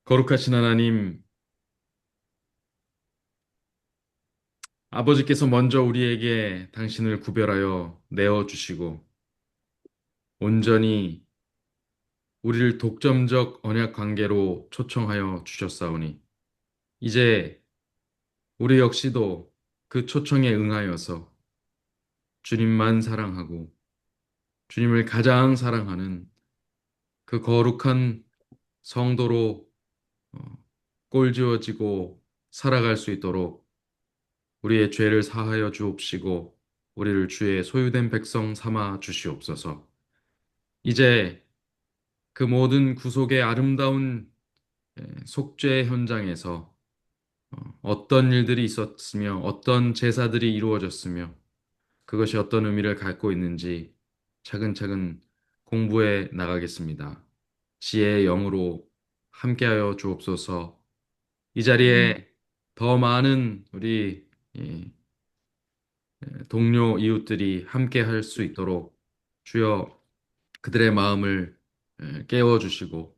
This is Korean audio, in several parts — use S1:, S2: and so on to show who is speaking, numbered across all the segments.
S1: 거룩하신 하나님, 아버지께서 먼저 우리에게 당신을 구별하여 내어 주시고, 온전히 우리를 독점적 언약 관계로 초청하여 주셨사오니, 이제 우리 역시도 그 초청에 응하여서 주님만 사랑하고, 주님을 가장 사랑하는 그 거룩한 성도로 꼴지어지고 살아갈 수 있도록 우리의 죄를 사하여 주옵시고, 우리를 주의 소유된 백성 삼아 주시옵소서. 이제 그 모든 구속의 아름다운 속죄 현장에서 어떤 일들이 있었으며 어떤 제사들이 이루어졌으며 그것이 어떤 의미를 갖고 있는지 차근차근 공부해 나가겠습니다. 지혜의 영으로 함께하여 주옵소서. 이 자리에 더 많은 우리 이 동료 이웃들이 함께할 수 있도록 주여 그들의 마음을 깨워 주시고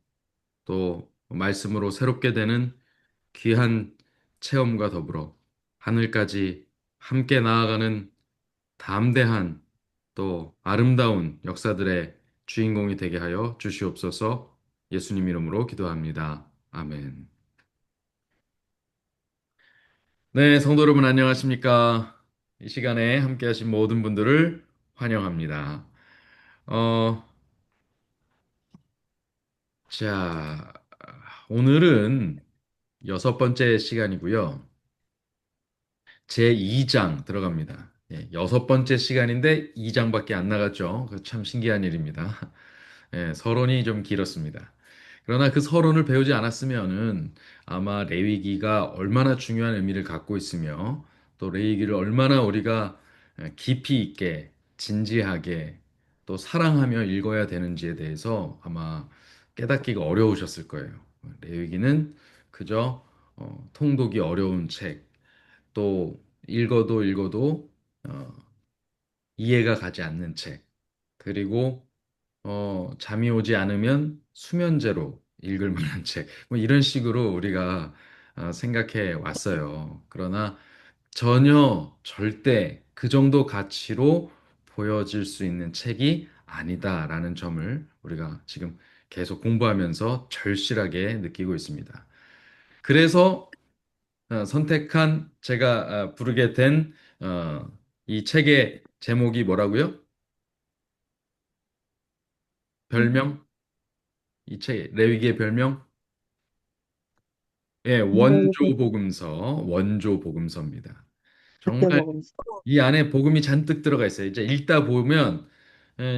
S1: 또 말씀으로 새롭게 되는 귀한 체험과 더불어 하늘까지 함께 나아가는 담대한 또 아름다운 역사들의 주인공이 되게 하여 주시옵소서. 예수님 이름으로 기도합니다. 아멘. 네, 성도 여러분 안녕하십니까? 이 시간에 함께 하신 모든 분들을 환영합니다. 어, 자, 오늘은 여섯 번째 시간이고요. 제 2장 들어갑니다. 여섯 번째 시간인데 2장밖에 안 나갔죠. 참 신기한 일입니다. 서론이 좀 길었습니다. 그러나 그 서론을 배우지 않았으면은 아마 레위기가 얼마나 중요한 의미를 갖고 있으며 또 레위기를 얼마나 우리가 깊이 있게 진지하게 또 사랑하며 읽어야 되는지에 대해서 아마 깨닫기가 어려우셨을 거예요. 레위기는 그저 통독이 어려운 책, 또 읽어도 읽어도 어, 이해가 가지 않는 책, 그리고 잠이 오지 않으면 수면제로 읽을 만한 책, 뭐 이런 식으로 우리가 생각해 왔어요. 그러나 전혀 절대 그 정도 가치로 보여질 수 있는 책이 아니다라는 점을 우리가 지금 계속 공부하면서 절실하게 느끼고 있습니다. 그래서 선택한 제가 부르게 된 이 책의 제목이 뭐라고요? 별명? 이 책, 레위기의 별명? 예,
S2: 네,
S1: 원조 복음서입니다.
S2: 그때
S1: 정말
S2: 먹으면서.
S1: 이 안에 복음이 잔뜩 들어가 있어요. 이제 읽다 보면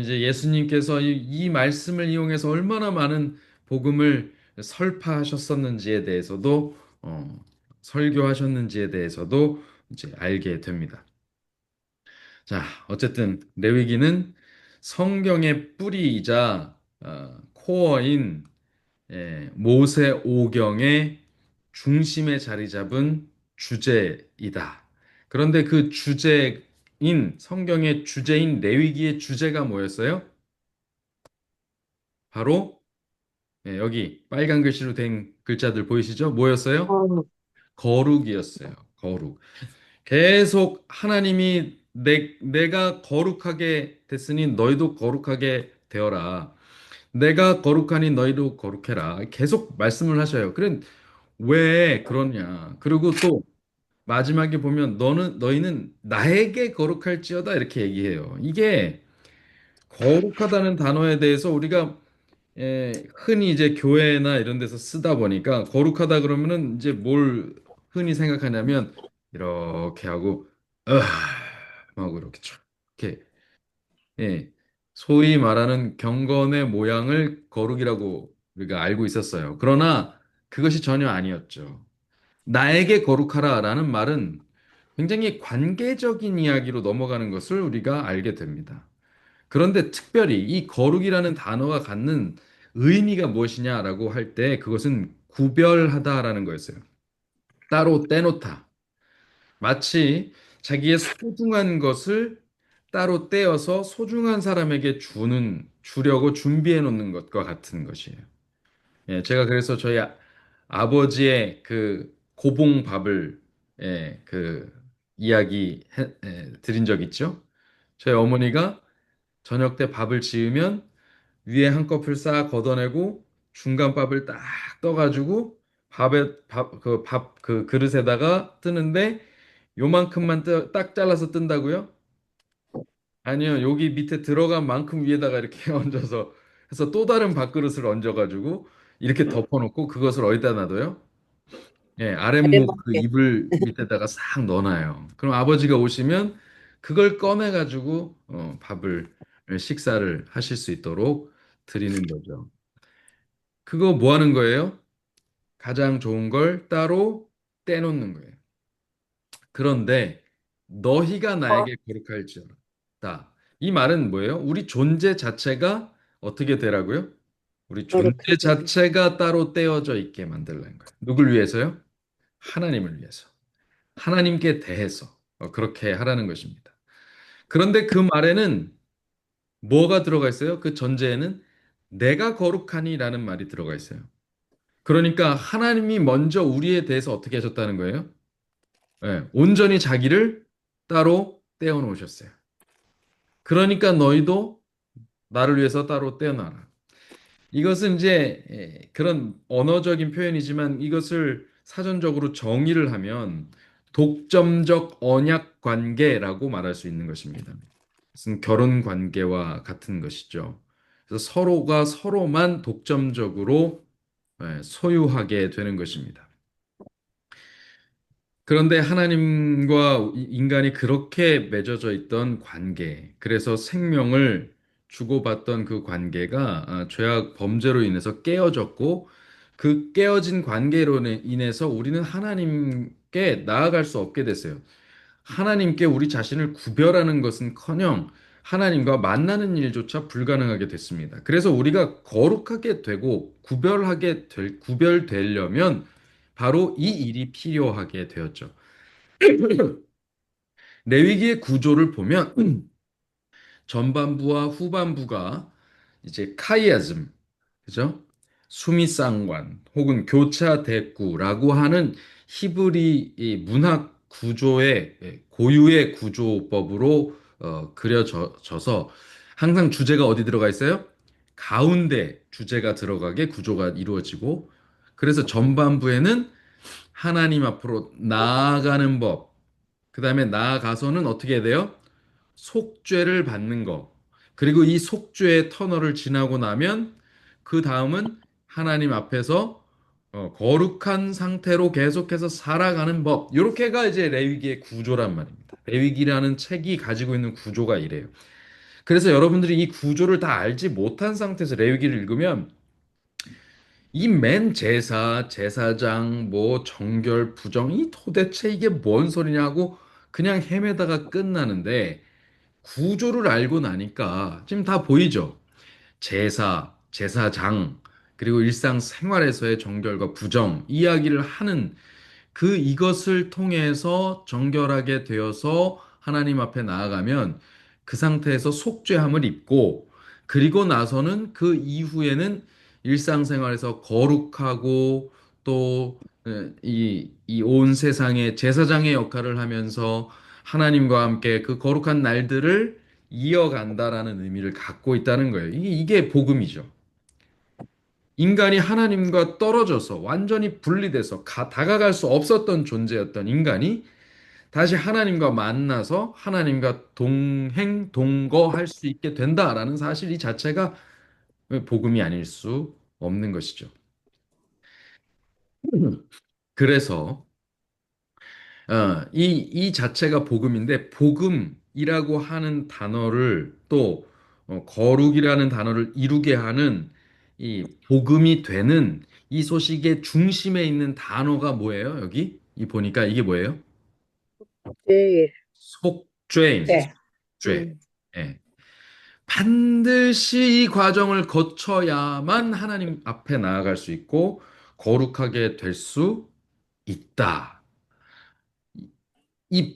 S1: 이제 예수님께서 이 말씀을 이용해서 얼마나 많은 복음을 설파하셨었는지에 대해서도 설교하셨는지에 대해서도 이제 알게 됩니다. 자, 어쨌든 레위기는 성경의 뿌리이자 코어인 모세 오경의 중심에 자리 잡은 주제이다. 그런데 그 주제인 성경의 주제인 레위기의 주제가 뭐였어요? 바로 여기 빨간 글씨로 된 글자들 보이시죠? 뭐였어요?
S2: 어,
S1: 거룩이었어요. 거룩. 계속 하나님이 내가 거룩하게 됐으니 너희도 거룩하게 되어라. 내가 거룩하니 너희도 거룩해라. 계속 말씀을 하셔요. 그래, 왜 그러냐. 그리고 또 마지막에 보면 너희는 나에게 거룩할지어다 이렇게 얘기해요. 이게 거룩하다는 단어에 대해서 우리가 흔히 이제 교회나 이런 데서 쓰다 보니까 거룩하다 그러면은 이제 뭘 흔히 생각하냐면 이렇게 하고 하고 이렇게 촥 이렇게 예, 소위 말하는 경건의 모양을 거룩이라고 우리가 알고 있었어요. 그러나 그것이 전혀 아니었죠. 나에게 거룩하라라는 말은 굉장히 관계적인 이야기로 넘어가는 것을 우리가 알게 됩니다. 그런데 특별히 이 거룩이라는 단어가 갖는 의미가 무엇이냐라고 할 때 그것은 구별하다라는 거였어요. 따로 떼놓다. 마치 자기의 소중한 것을 따로 떼어서 소중한 사람에게 주려고 준비해 놓는 것과 같은 것이에요. 제가 그래서 저희 아버지의 그 고봉밥을 그 이야기 드린 적 있죠? 저희 어머니가 저녁 때 밥을 지으면 위에 한꺼풀 싹 걷어내고 중간 밥을 딱 떠가지고 밥 그 그릇에다가 뜨는데 요만큼만 딱 잘라서 뜬다고요? 아니요, 여기 밑에 들어간 만큼 위에다가 이렇게 얹어서 해서 또 다른 밥그릇을 얹어가지고 이렇게 덮어놓고 그것을 어디다 놔둬요? 예, 아랫목 그
S2: 아랫목에.
S1: 이불 밑에다가 싹 넣어놔요. 그럼 아버지가 오시면 그걸 꺼내가지고 밥을 식사를 하실 수 있도록 드리는 거죠. 그거 뭐 하는 거예요? 가장 좋은 걸 따로 떼놓는 거예요. 그런데 너희가
S2: 어,
S1: 나에게 거룩할지어다. 이 말은 뭐예요? 우리 존재 자체가 어떻게 되라고요? 우리 존재
S2: 거룩하게.
S1: 자체가 따로 떼어져 있게 만들라는 거예요. 누굴 위해서요? 하나님을 위해서. 하나님께 대해서 그렇게 하라는 것입니다. 그런데 그 말에는 뭐가 들어가 있어요? 그 전제에는 내가 거룩하니라는 말이 들어가 있어요. 그러니까 하나님이 먼저 우리에 대해서 어떻게 하셨다는 거예요? 예, 온전히 자기를 따로 떼어 놓으셨어요. 그러니까 너희도 나를 위해서 따로 떼어놔라. 이것은 이제 그런 언어적인 표현이지만 이것을 사전적으로 정의를 하면 독점적 언약 관계라고 말할 수 있는 것입니다. 그것은 결혼 관계와 같은 것이죠. 그래서 서로가 서로만 독점적으로 소유하게 되는 것입니다. 그런데 하나님과 인간이 그렇게 맺어져 있던 관계, 그래서 생명을 주고받던 그 관계가 죄악 범죄로 인해서 깨어졌고, 그 깨어진 관계로 인해서 우리는 하나님께 나아갈 수 없게 됐어요. 하나님께 우리 자신을 구별하는 것은커녕 하나님과 만나는 일조차 불가능하게 됐습니다. 그래서 우리가 거룩하게 되고 구별되려면 바로 이 일이 필요하게 되었죠. 레위기의 구조를 보면 전반부와 후반부가 이제 카이아즘, 그죠? 수미상관 혹은 교차 대꾸라고 하는 히브리 이 문학 구조의 고유의 구조법으로 그려져서 항상 주제가 어디 들어가 있어요? 가운데 주제가 들어가게 구조가 이루어지고 그래서 전반부에는 하나님 앞으로 나아가는 법, 그 다음에 나아가서는 어떻게 해야 돼요? 속죄를 받는 거. 그리고 이 속죄의 터널을 지나고 나면 그 다음은 하나님 앞에서 거룩한 상태로 계속해서 살아가는 법. 이렇게가 이제 레위기의 구조란 말입니다. 레위기라는 책이 가지고 있는 구조가 이래요. 그래서 여러분들이 이 구조를 다 알지 못한 상태에서 레위기를 읽으면 이 맨 제사, 제사장, 뭐 정결, 부정, 이 도대체 이게 뭔 소리냐고 그냥 헤매다가 끝나는데 구조를 알고 나니까 지금 다 보이죠? 제사, 제사장, 그리고 일상생활에서의 정결과 부정, 이야기를 하는 이것을 통해서 정결하게 되어서 하나님 앞에 나아가면 그 상태에서 속죄함을 입고 그리고 나서는 그 이후에는 일상생활에서 거룩하고 또 이 온 세상의 제사장의 역할을 하면서 하나님과 함께 그 거룩한 날들을 이어간다라는 의미를 갖고 있다는 거예요. 이게 복음이죠. 인간이 하나님과 떨어져서 완전히 분리돼서 다가갈 수 없었던 존재였던 인간이 다시 하나님과 만나서 하나님과 동행, 동거할 수 있게 된다라는 사실 이 자체가 복음이 아닐 수 없는 것이죠. 그래서 이 자체가 복음인데 복음이라고 하는 단어를 또 거룩이라는 단어를 이루게 하는 이 복음이 되는 이 소식의 중심에 있는 단어가 뭐예요? 여기 이 보니까 이게 뭐예요?
S2: 제일.
S1: 속죄입니다.
S2: 네.
S1: 속죄. 예. 반드시 이 과정을 거쳐야만 하나님 앞에 나아갈 수 있고 거룩하게 될 수 있다. 이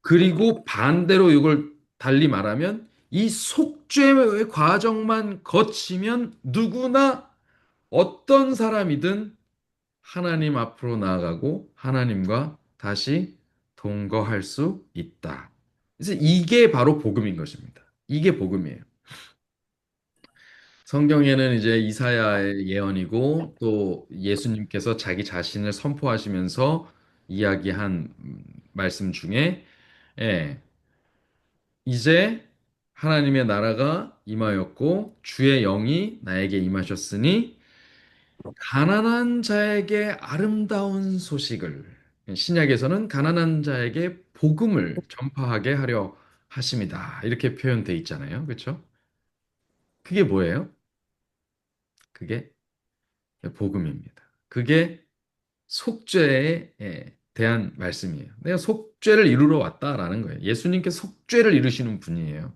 S1: 그리고 반대로 이걸 달리 말하면 이 속죄의 과정만 거치면 누구나 어떤 사람이든 하나님 앞으로 나아가고 하나님과 다시 동거할 수 있다. 그래서 이게 바로 복음인 것입니다. 이게 복음이에요. 성경에는 이제 이사야의 예언이고 또 예수님께서 자기 자신을 선포하시면서 이야기한 말씀 중에 예, 이제 하나님의 나라가 임하였고 주의 영이 나에게 임하셨으니 가난한 자에게 아름다운 소식을 신약에서는 가난한 자에게 복음을 전파하게 하려 하심이다. 이렇게 표현돼 있잖아요. 그렇죠? 그게 뭐예요? 그게 복음입니다. 그게 속죄에 대한 말씀이에요. 내가 속죄를 이루러 왔다라는 거예요. 예수님께 속죄를 이루시는 분이에요.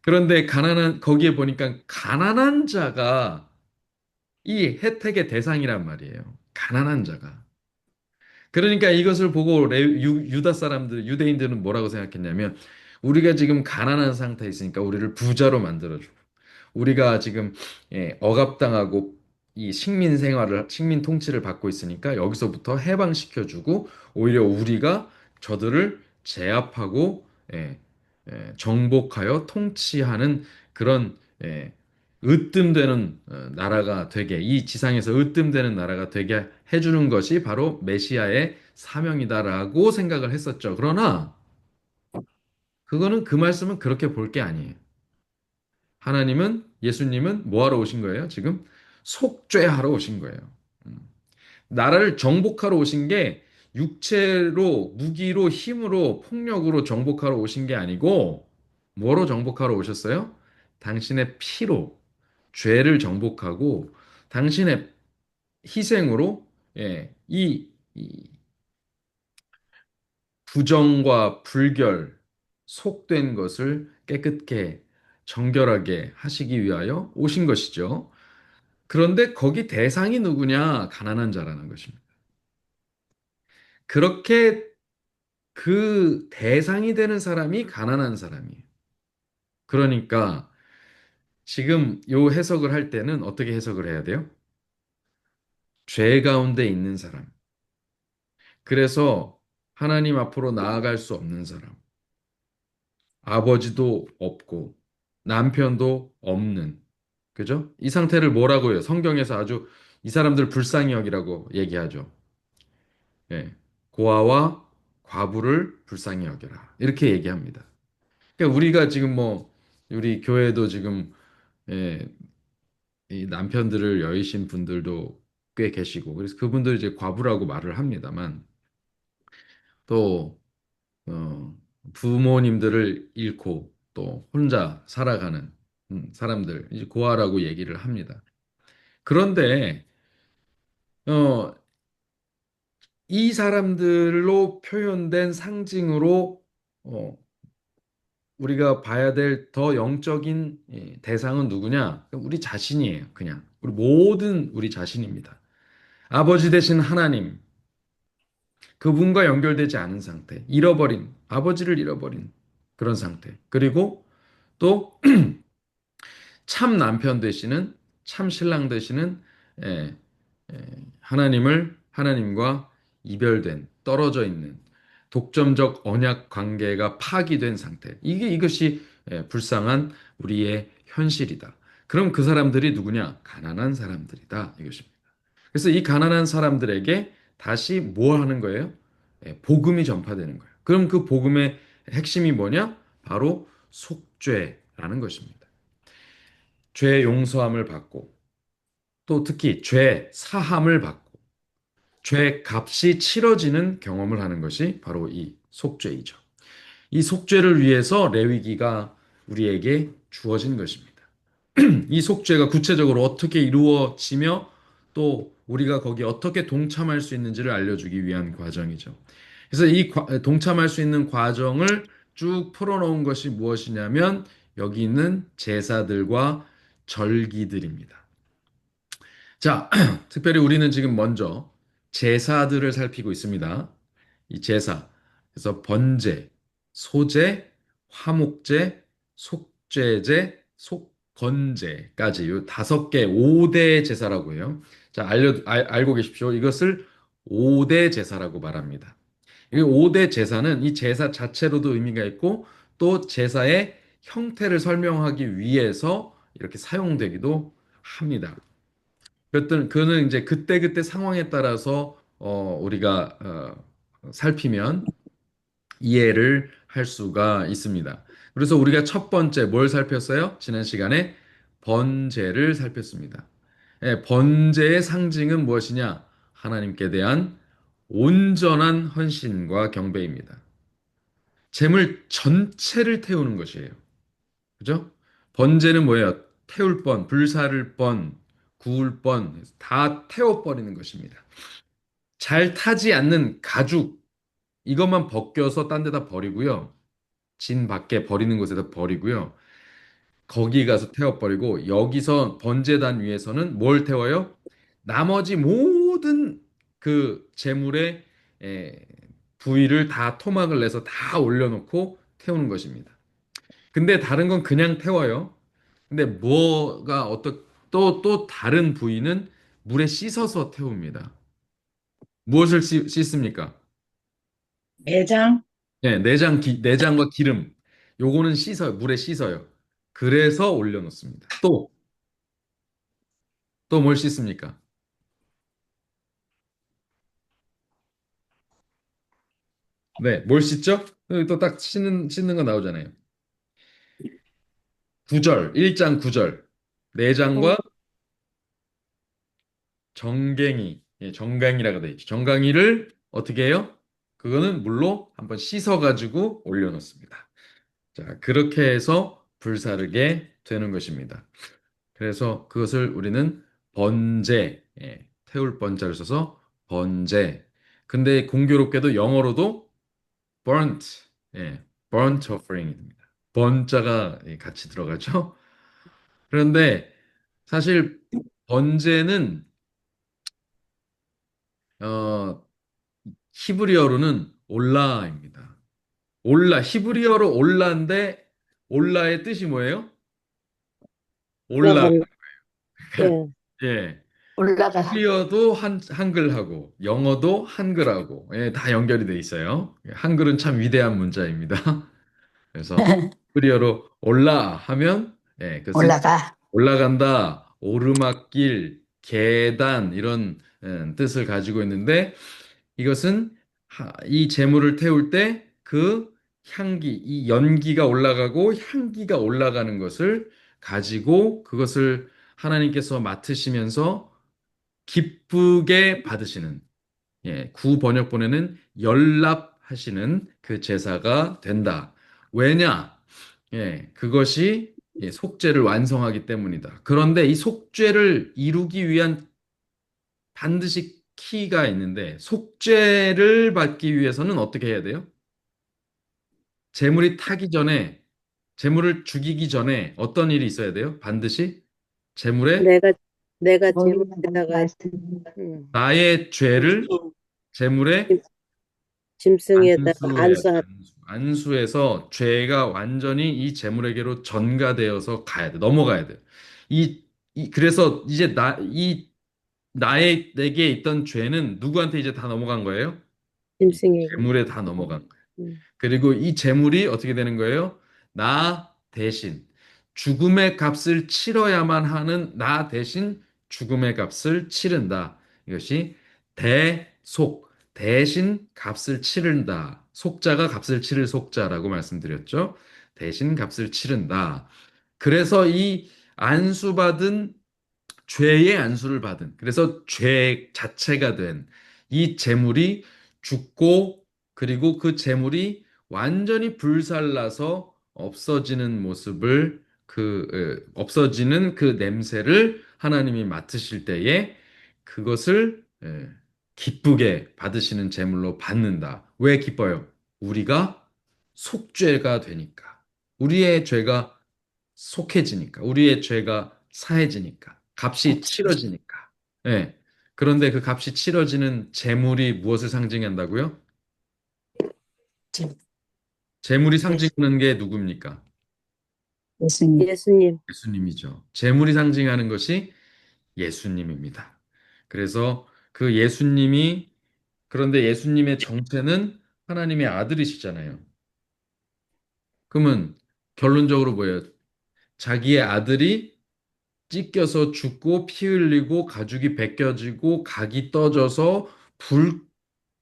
S1: 그런데 거기에 보니까 가난한 자가 이 혜택의 대상이란 말이에요. 가난한 자가. 그러니까 이것을 보고 유다 사람들, 유대인들은 뭐라고 생각했냐면 우리가 지금 가난한 상태에 있으니까 우리를 부자로 만들어주고 우리가 지금 억압당하고 이 식민 통치를 받고 있으니까 여기서부터 해방시켜주고 오히려 우리가 저들을 제압하고 정복하여 통치하는 그런 으뜸되는 나라가 되게 이 지상에서 으뜸되는 나라가 되게 해주는 것이 바로 메시아의 사명이다라고 생각을 했었죠. 그러나 그거는 그 말씀은 그렇게 볼 게 아니에요. 예수님은 뭐 하러 오신 거예요? 지금 속죄하러 오신 거예요. 음. 나라를 정복하러 오신 게 육체로, 무기로, 힘으로, 폭력으로 정복하러 오신 게 아니고 뭐로 정복하러 오셨어요? 당신의 피로 죄를 정복하고 당신의 희생으로 이 부정과 불결, 속된 것을 깨끗게 정결하게 하시기 위하여 오신 것이죠. 그런데 거기 대상이 누구냐? 가난한 자라는 것입니다. 그렇게 그 대상이 되는 사람이 가난한 사람이에요. 그러니까 지금 요 해석을 할 때는 어떻게 해석을 해야 돼요? 죄 가운데 있는 사람. 그래서 하나님 앞으로 나아갈 수 없는 사람. 아버지도 없고 남편도 없는. 그죠? 이 상태를 뭐라고 해요? 성경에서 아주 이 사람들 불쌍히 여기라고 얘기하죠. 예. 고아와 과부를 불쌍히 여겨라. 이렇게 얘기합니다. 그러니까 우리가 지금 뭐 우리 교회도 지금 예, 이 남편들을 여의신 분들도 꽤 계시고 그래서 그분들 이제 과부라고 말을 합니다만 또 부모님들을 잃고 또 혼자 살아가는 사람들 이제 고아라고 얘기를 합니다. 그런데 어, 이 사람들로 표현된 상징으로 어, 우리가 봐야 될 더 영적인 대상은 누구냐? 우리 자신이에요. 그냥 우리 자신입니다. 아버지 되신 하나님, 그분과 연결되지 않은 상태, 아버지를 잃어버린 그런 상태. 그리고 또 참 남편 되시는, 참 신랑 되시는 예, 하나님과 이별된, 떨어져 있는 독점적 언약 관계가 파기된 상태. 이것이 불쌍한 우리의 현실이다. 그럼 그 사람들이 누구냐? 가난한 사람들이다. 이것입니다. 그래서 이 가난한 사람들에게 다시 뭐 하는 거예요? 복음이 전파되는 거예요. 그럼 그 복음의 핵심이 뭐냐? 바로 속죄라는 것입니다. 죄 용서함을 받고 또 특히 죄 사함을 받고 죄 값이 치러지는 경험을 하는 것이 바로 이 속죄이죠. 이 속죄를 위해서 레위기가 우리에게 주어진 것입니다. 이 속죄가 구체적으로 어떻게 이루어지며 또 우리가 거기에 어떻게 동참할 수 있는지를 알려주기 위한 과정이죠. 그래서 동참할 수 있는 과정을 쭉 풀어놓은 것이 무엇이냐면 여기 있는 제사들과 절기들입니다. 자, 특별히 우리는 지금 먼저 제사들을 살피고 있습니다. 이 제사. 그래서 번제, 소제, 화목제, 속죄제, 속건제까지 이 5개, 5대 제사라고 해요. 자, 알고 계십시오. 이것을 5대 제사라고 말합니다. 이 5대 제사는 이 제사 자체로도 의미가 있고 또 제사의 형태를 설명하기 위해서 이렇게 사용되기도 합니다. 그는 이제 그때그때 상황에 따라서 우리가 살피면 이해를 할 수가 있습니다. 그래서 우리가 첫 번째 뭘 살폈어요? 지난 시간에 번제를 살폈습니다. 예, 번제의 상징은 무엇이냐? 하나님께 대한 온전한 헌신과 경배입니다. 재물 전체를 태우는 것이에요. 그죠? 번제는 뭐예요? 태울 뻔, 불사를 뻔, 구울 뻔, 다 태워버리는 것입니다. 잘 타지 않는 가죽, 이것만 벗겨서 딴 데다 버리고요. 진 밖에 버리는 곳에다 버리고요. 거기 가서 태워버리고, 여기서 번제단 위에서는 뭘 태워요? 나머지 모든 그 재물의 에, 부위를 다 토막을 내서 다 올려놓고 태우는 것입니다. 근데 다른 건 그냥 태워요. 근데 뭐가 또 다른 부위는 물에 씻어서 태웁니다. 무엇을 씻습니까?
S3: 매장,
S1: 네, 내장과 기름. 요거는 씻어요. 물에 씻어요. 그래서 올려놓습니다. 또 뭘 씻습니까? 네, 뭘 씻죠? 여기 또 딱 씻는 거 나오잖아요. 9절, 1장 9절. 내장과 정갱이, 예, 정강이라고 돼 있죠. 정강이를 어떻게 해요? 그거는 물로 한번 씻어가지고 올려놓습니다. 자, 그렇게 해서 불사르게 되는 것입니다. 그래서 그것을 우리는 번제, 예, 태울 번자를 써서 번제. 근데 공교롭게도 영어로도 burnt, 예, burnt offering입니다. 번자가 예, 같이 들어가죠. 그런데 사실 번제는 어, 히브리어로는 올라입니다. 히브리어로 올라인데 올라의 뜻이 뭐예요? 올라.
S2: 올라간, 예,
S1: 예.
S3: 올라가.
S1: 히브리어도 한글하고 영어도 한글하고 예, 다 연결이 돼 있어요. 한글은 참 위대한 문자입니다. 그래서 히브리어로 올라 하면 예, 그것은
S3: 올라가.
S1: 올라간다, 오르막길, 계단 이런 뜻을 가지고 있는데 이것은 이 재물을 태울 때 그 향기, 이 연기가 올라가고 향기가 올라가는 것을 가지고 그것을 하나님께서 맡으시면서 기쁘게 받으시는, 예, 구 번역본에는 연락하시는 그 제사가 된다. 왜냐? 예, 그것이 예, 속죄를 완성하기 때문이다. 그런데 이 속죄를 이루기 위한 반드시 키가 있는데 속죄를 받기 위해서는 어떻게 해야 돼요? 재물이 타기 전에 재물을 죽이기 전에 어떤 일이 있어야 돼요? 반드시 재물에
S2: 내가, 내가
S3: 거기는
S2: 제물에다가,
S3: 말씀.
S1: 나의 죄를 재물에
S2: 짐- 짐승에다가
S1: 안수해야 돼.
S2: 안수한,
S1: 안수해서 죄가 완전히 이 재물에게로 전가되어서 가야 돼. 넘어가야 돼. 그래서 이제 내게 있던 죄는 누구한테 이제 다 넘어간 거예요? 이
S2: 짐승에게.
S1: 재물에 다 넘어간 거예요.
S2: 음,
S1: 그리고 이 재물이 어떻게 되는 거예요? 나 대신 죽음의 값을 치러야만 하는 나 대신 죽음의 값을 치른다. 이것이 대속, 대신 값을 치른다. 속자가 값을 치를 속자라고 말씀드렸죠. 대신 값을 치른다. 그래서 이 안수받은 죄의 안수를 받은 그래서 죄 자체가 된 이 재물이 죽고 그리고 그 재물이 완전히 불살라서 없어지는 모습을 없어지는 그 냄새를 하나님이 맡으실 때에 그것을 기쁘게 받으시는 제물로 받는다. 왜 기뻐요? 우리가 속죄가 되니까. 우리의 죄가 속해지니까. 우리의 죄가 사해지니까. 값이 치러지니까. 예. 그런데 그 값이 치러지는 재물이 무엇을 상징한다고요? 재물이
S3: 예수-
S1: 상징하는 게 누굽니까?
S3: 예수님.
S2: 예수님,
S1: 예수님이죠. 재물이 상징하는 것이 예수님입니다. 그래서 그 그런데 예수님의 정체는 하나님의 아들이시잖아요. 그러면 결론적으로 뭐예요? 자기의 아들이 찢겨서 죽고 피 흘리고 가죽이 벗겨지고 각이 떠져서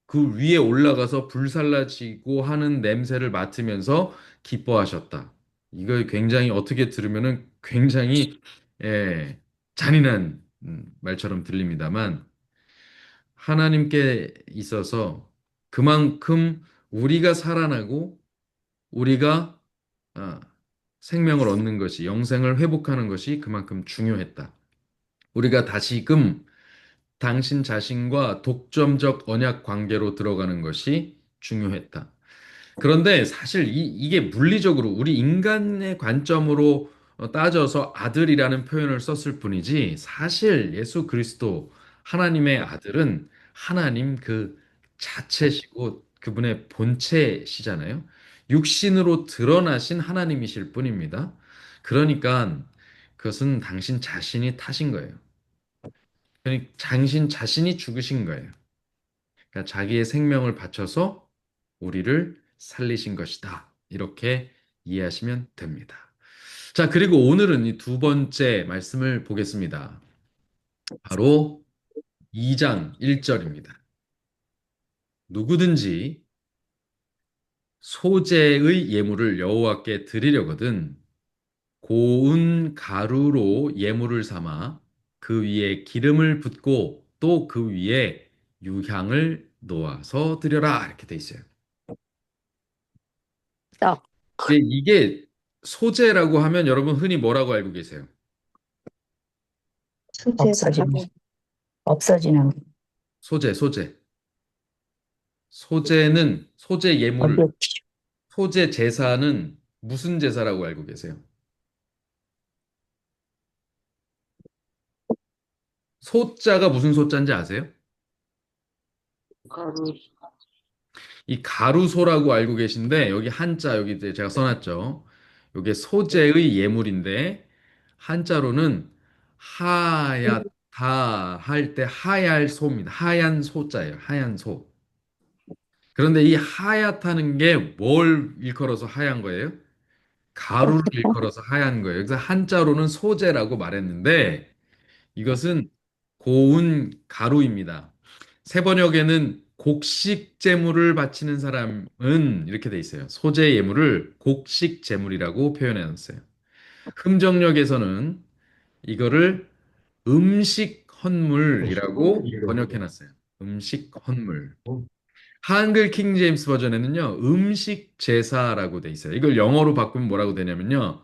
S1: 그 위에 올라가서 불살라지고 하는 냄새를 맡으면서 기뻐하셨다. 이거 굉장히 어떻게 들으면은 굉장히 예, 잔인한 말처럼 들립니다만 하나님께 있어서 그만큼 우리가 살아나고 우리가 아, 생명을 얻는 것이 영생을 회복하는 것이 그만큼 중요했다. 우리가 다시금 당신 자신과 독점적 언약 관계로 들어가는 것이 중요했다. 그런데 사실 이게 물리적으로 우리 인간의 관점으로 따져서 아들이라는 표현을 썼을 뿐이지 사실 예수 그리스도 하나님의 아들은 하나님 그 자체시고 그분의 본체시잖아요. 육신으로 드러나신 하나님이실 뿐입니다. 그러니까 그것은 당신 자신이 타신 거예요. 그러니까 당신 자신이 죽으신 거예요. 그러니까 자기의 생명을 바쳐서 우리를 살리신 것이다. 이렇게 이해하시면 됩니다. 자, 그리고 오늘은 이 두 번째 말씀을 보겠습니다. 바로 2장 1절입니다. 누구든지 소재의 예물을 여호와께 드리려거든 고운 가루로 예물을 삼아 그 위에 기름을 붓고 또 그 위에 유향을 놓아서 드려라 이렇게 돼 있어요.
S3: 떡,
S1: 이게 소재라고 하면 여러분 흔히 뭐라고 알고 계세요?
S3: 없어지는, 없어지는,
S1: 소재. 소재 예물,
S3: 어디,
S1: 소재 제사는 무슨 제사라고 알고 계세요? 소자가 무슨 소자인지 아세요? 이 가루소라고 알고 계신데 여기 한자 여기 이제 제가 써놨죠. 이게 소재의 예물인데 한자로는 하얗다 할 때 하얄 소입니다. 하얀 소자예요. 하얀 소. 그런데 이 하얗다는 게 뭘 일컬어서 하얀 거예요? 가루를 일컬어서 하얀 거예요. 그래서 한자로는 소재라고 말했는데 이것은 고운 가루입니다. 세번역에는 곡식 제물을 바치는 사람은 이렇게 돼 있어요. 소재 예물을 곡식 제물이라고 표현해 놨어요. 흠정역에서는 이거를 음식 헌물이라고 번역해 놨어요. 음식 헌물. 한글 킹 제임스 버전에는요, 음식 제사라고 돼 있어요. 이걸 영어로 바꾸면 뭐라고 되냐면요,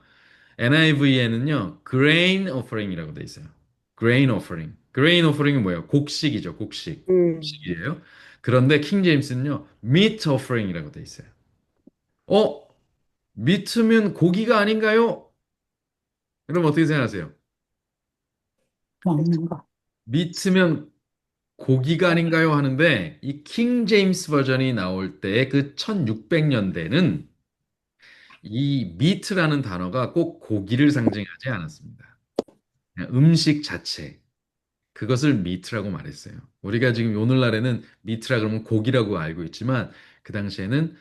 S1: NIV에는요, grain offering이라고 돼 있어요. grain offering. grain offering은 뭐예요? 곡식이죠, 곡식.
S2: 음,
S1: 곡식이에요. 그런데 킹 제임스는요, meat offering이라고 돼 있어요. 어? 미트면 고기가 아닌가요? 그럼 어떻게 생각하세요?
S3: 먹는 거.
S1: 미트면 고기가 아닌가요? 하는데 이 킹 제임스 버전이 나올 때 그 1600년대는 이 미트라는 단어가 꼭 고기를 상징하지 않았습니다. 그냥 음식 자체. 그것을 미트라고 말했어요. 우리가 지금 오늘날에는 미트라 그러면 고기라고 알고 있지만 그 당시에는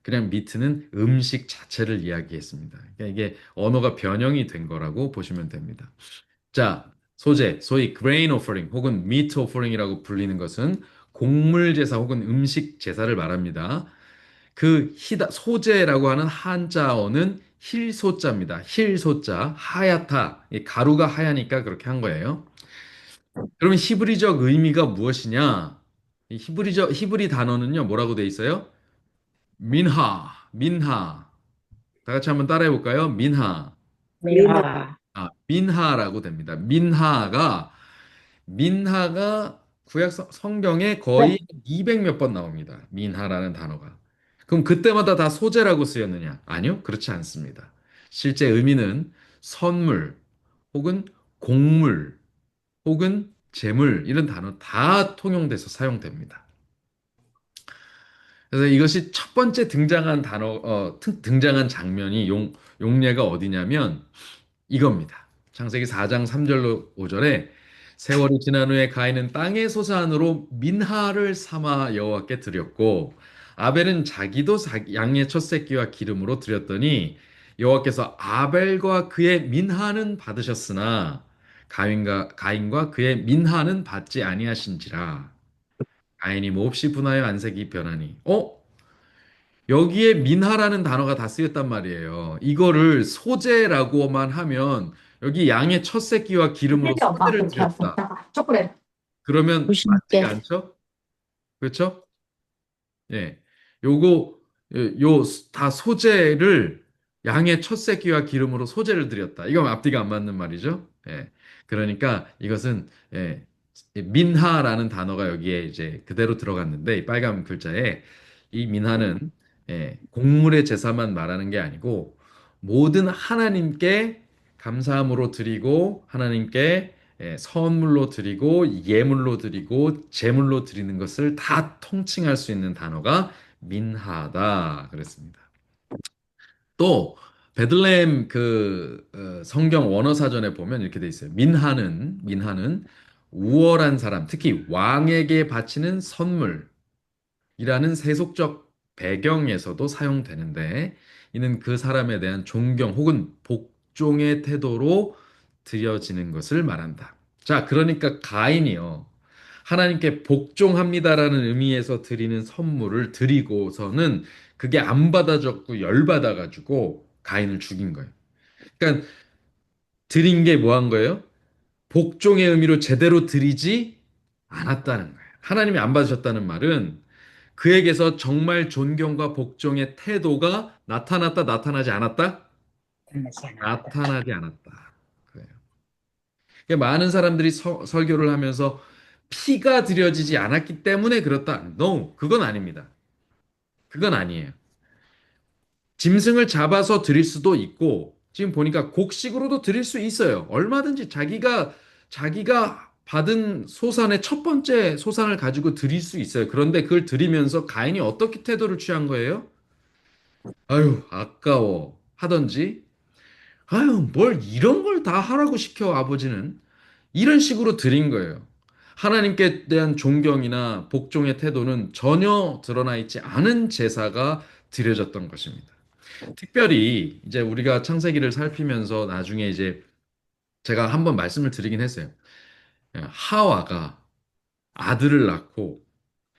S1: 그냥 미트는 음식 자체를 이야기했습니다. 그러니까 이게 언어가 변형이 된 거라고 보시면 됩니다. 자, 소재, 소위 grain offering 혹은 meat offering이라고 불리는 것은 곡물 제사 혹은 음식 제사를 말합니다. 그 소재라고 하는 한자어는 힐소자입니다. 힐소자, 하얗다. 이 가루가 하얘니까 그렇게 한 거예요. 그러면 히브리적 의미가 무엇이냐? 이 히브리 단어는요, 뭐라고 돼 있어요? 민하. 다 같이 한번 따라해 볼까요? 민하.
S2: 미나,
S1: 민하라고 됩니다. 민하가 구약 성경에
S3: 네.
S1: 거의 200 몇 번 나옵니다. 민하라는 단어가. 그럼 그때마다 다 소재라고 쓰였느냐? 아니요, 그렇지 않습니다. 실제 의미는 선물 혹은 곡물 혹은 재물 이런 단어 다 통용돼서 사용됩니다. 그래서 이것이 첫 번째 등장한 등장한 장면이 용례가 어디냐면 이겁니다. 창세기 4장 3절로 5절에 세월이 지난 후에 가인은 땅의 소산으로 민하를 삼아 여호와께 드렸고 아벨은 자기도 양의 첫 새끼와 기름으로 드렸더니 여호와께서 아벨과 그의 민하는 받으셨으나 가인과 그의 민하는 받지 아니하신지라. 가인이 몹시 분하여 안색이 변하니 여기에 민하라는 단어가 다 쓰였단 말이에요. 이거를 소재라고만 하면 여기 양의 첫 새끼와 기름으로
S3: 햇볕 엄마
S1: 소재를
S3: 그렇게 하고
S1: 드렸다.
S3: 있다가 초콜릿
S1: 그러면
S3: 조심할게.
S1: 맞지가 않죠? 그렇죠? 예. 요거 요 다 소재를 양의 첫 새끼와 기름으로 소재를 드렸다. 이건 앞뒤가 안 맞는 말이죠. 예. 그러니까 이것은 민하라는 단어가 여기에 이제 그대로 들어갔는데 이 빨간 글자에 이 민하는 곡물의 제사만 말하는 게 아니고 모든 하나님께 감사함으로 드리고 하나님께 선물로 드리고 예물로 드리고 제물로 드리는 것을 다 통칭할 수 있는 단어가 민하다 그랬습니다. 또 베들레헴 성경 원어 사전에 보면 이렇게 돼 있어요. 민하는 우월한 사람, 특히 왕에게 바치는 선물이라는 세속적 배경에서도 사용되는데 이는 그 사람에 대한 존경 혹은 복종의 태도로 드려지는 것을 말한다. 자, 그러니까 가인이요. 하나님께 복종합니다라는 의미에서 드리는 선물을 드리고서는 그게 안 받아졌고 열받아가지고 가인을 죽인 거예요. 그러니까 드린 게 뭐 한 거예요? 복종의 의미로 제대로 드리지 않았다는 거예요. 하나님이 안 받으셨다는 말은 그에게서 정말 존경과 복종의 태도가 나타났다, 나타나지 않았다? 나타나지 않았다. 그래요. 그러니까 많은 사람들이 설교를 하면서 피가 드려지지 않았기 때문에 그렇다. No, 그건 아닙니다. 그건 아니에요. 짐승을 잡아서 드릴 수도 있고, 지금 보니까 곡식으로도 드릴 수 있어요. 얼마든지 자기가 받은 소산의 첫 번째 소산을 가지고 드릴 수 있어요. 그런데 그걸 드리면서 가인이 어떻게 태도를 취한 거예요? 아유, 아까워 하던지, 아유, 뭘 이런 걸 다 하라고 시켜, 아버지는. 이런 식으로 드린 거예요. 하나님께 대한 존경이나 복종의 태도는 전혀 드러나 있지 않은 제사가 드려졌던 것입니다. 특별히 이제 우리가 창세기를 살피면서 나중에 이제 제가 한번 말씀을 드리긴 했어요. 하와가 아들을 낳고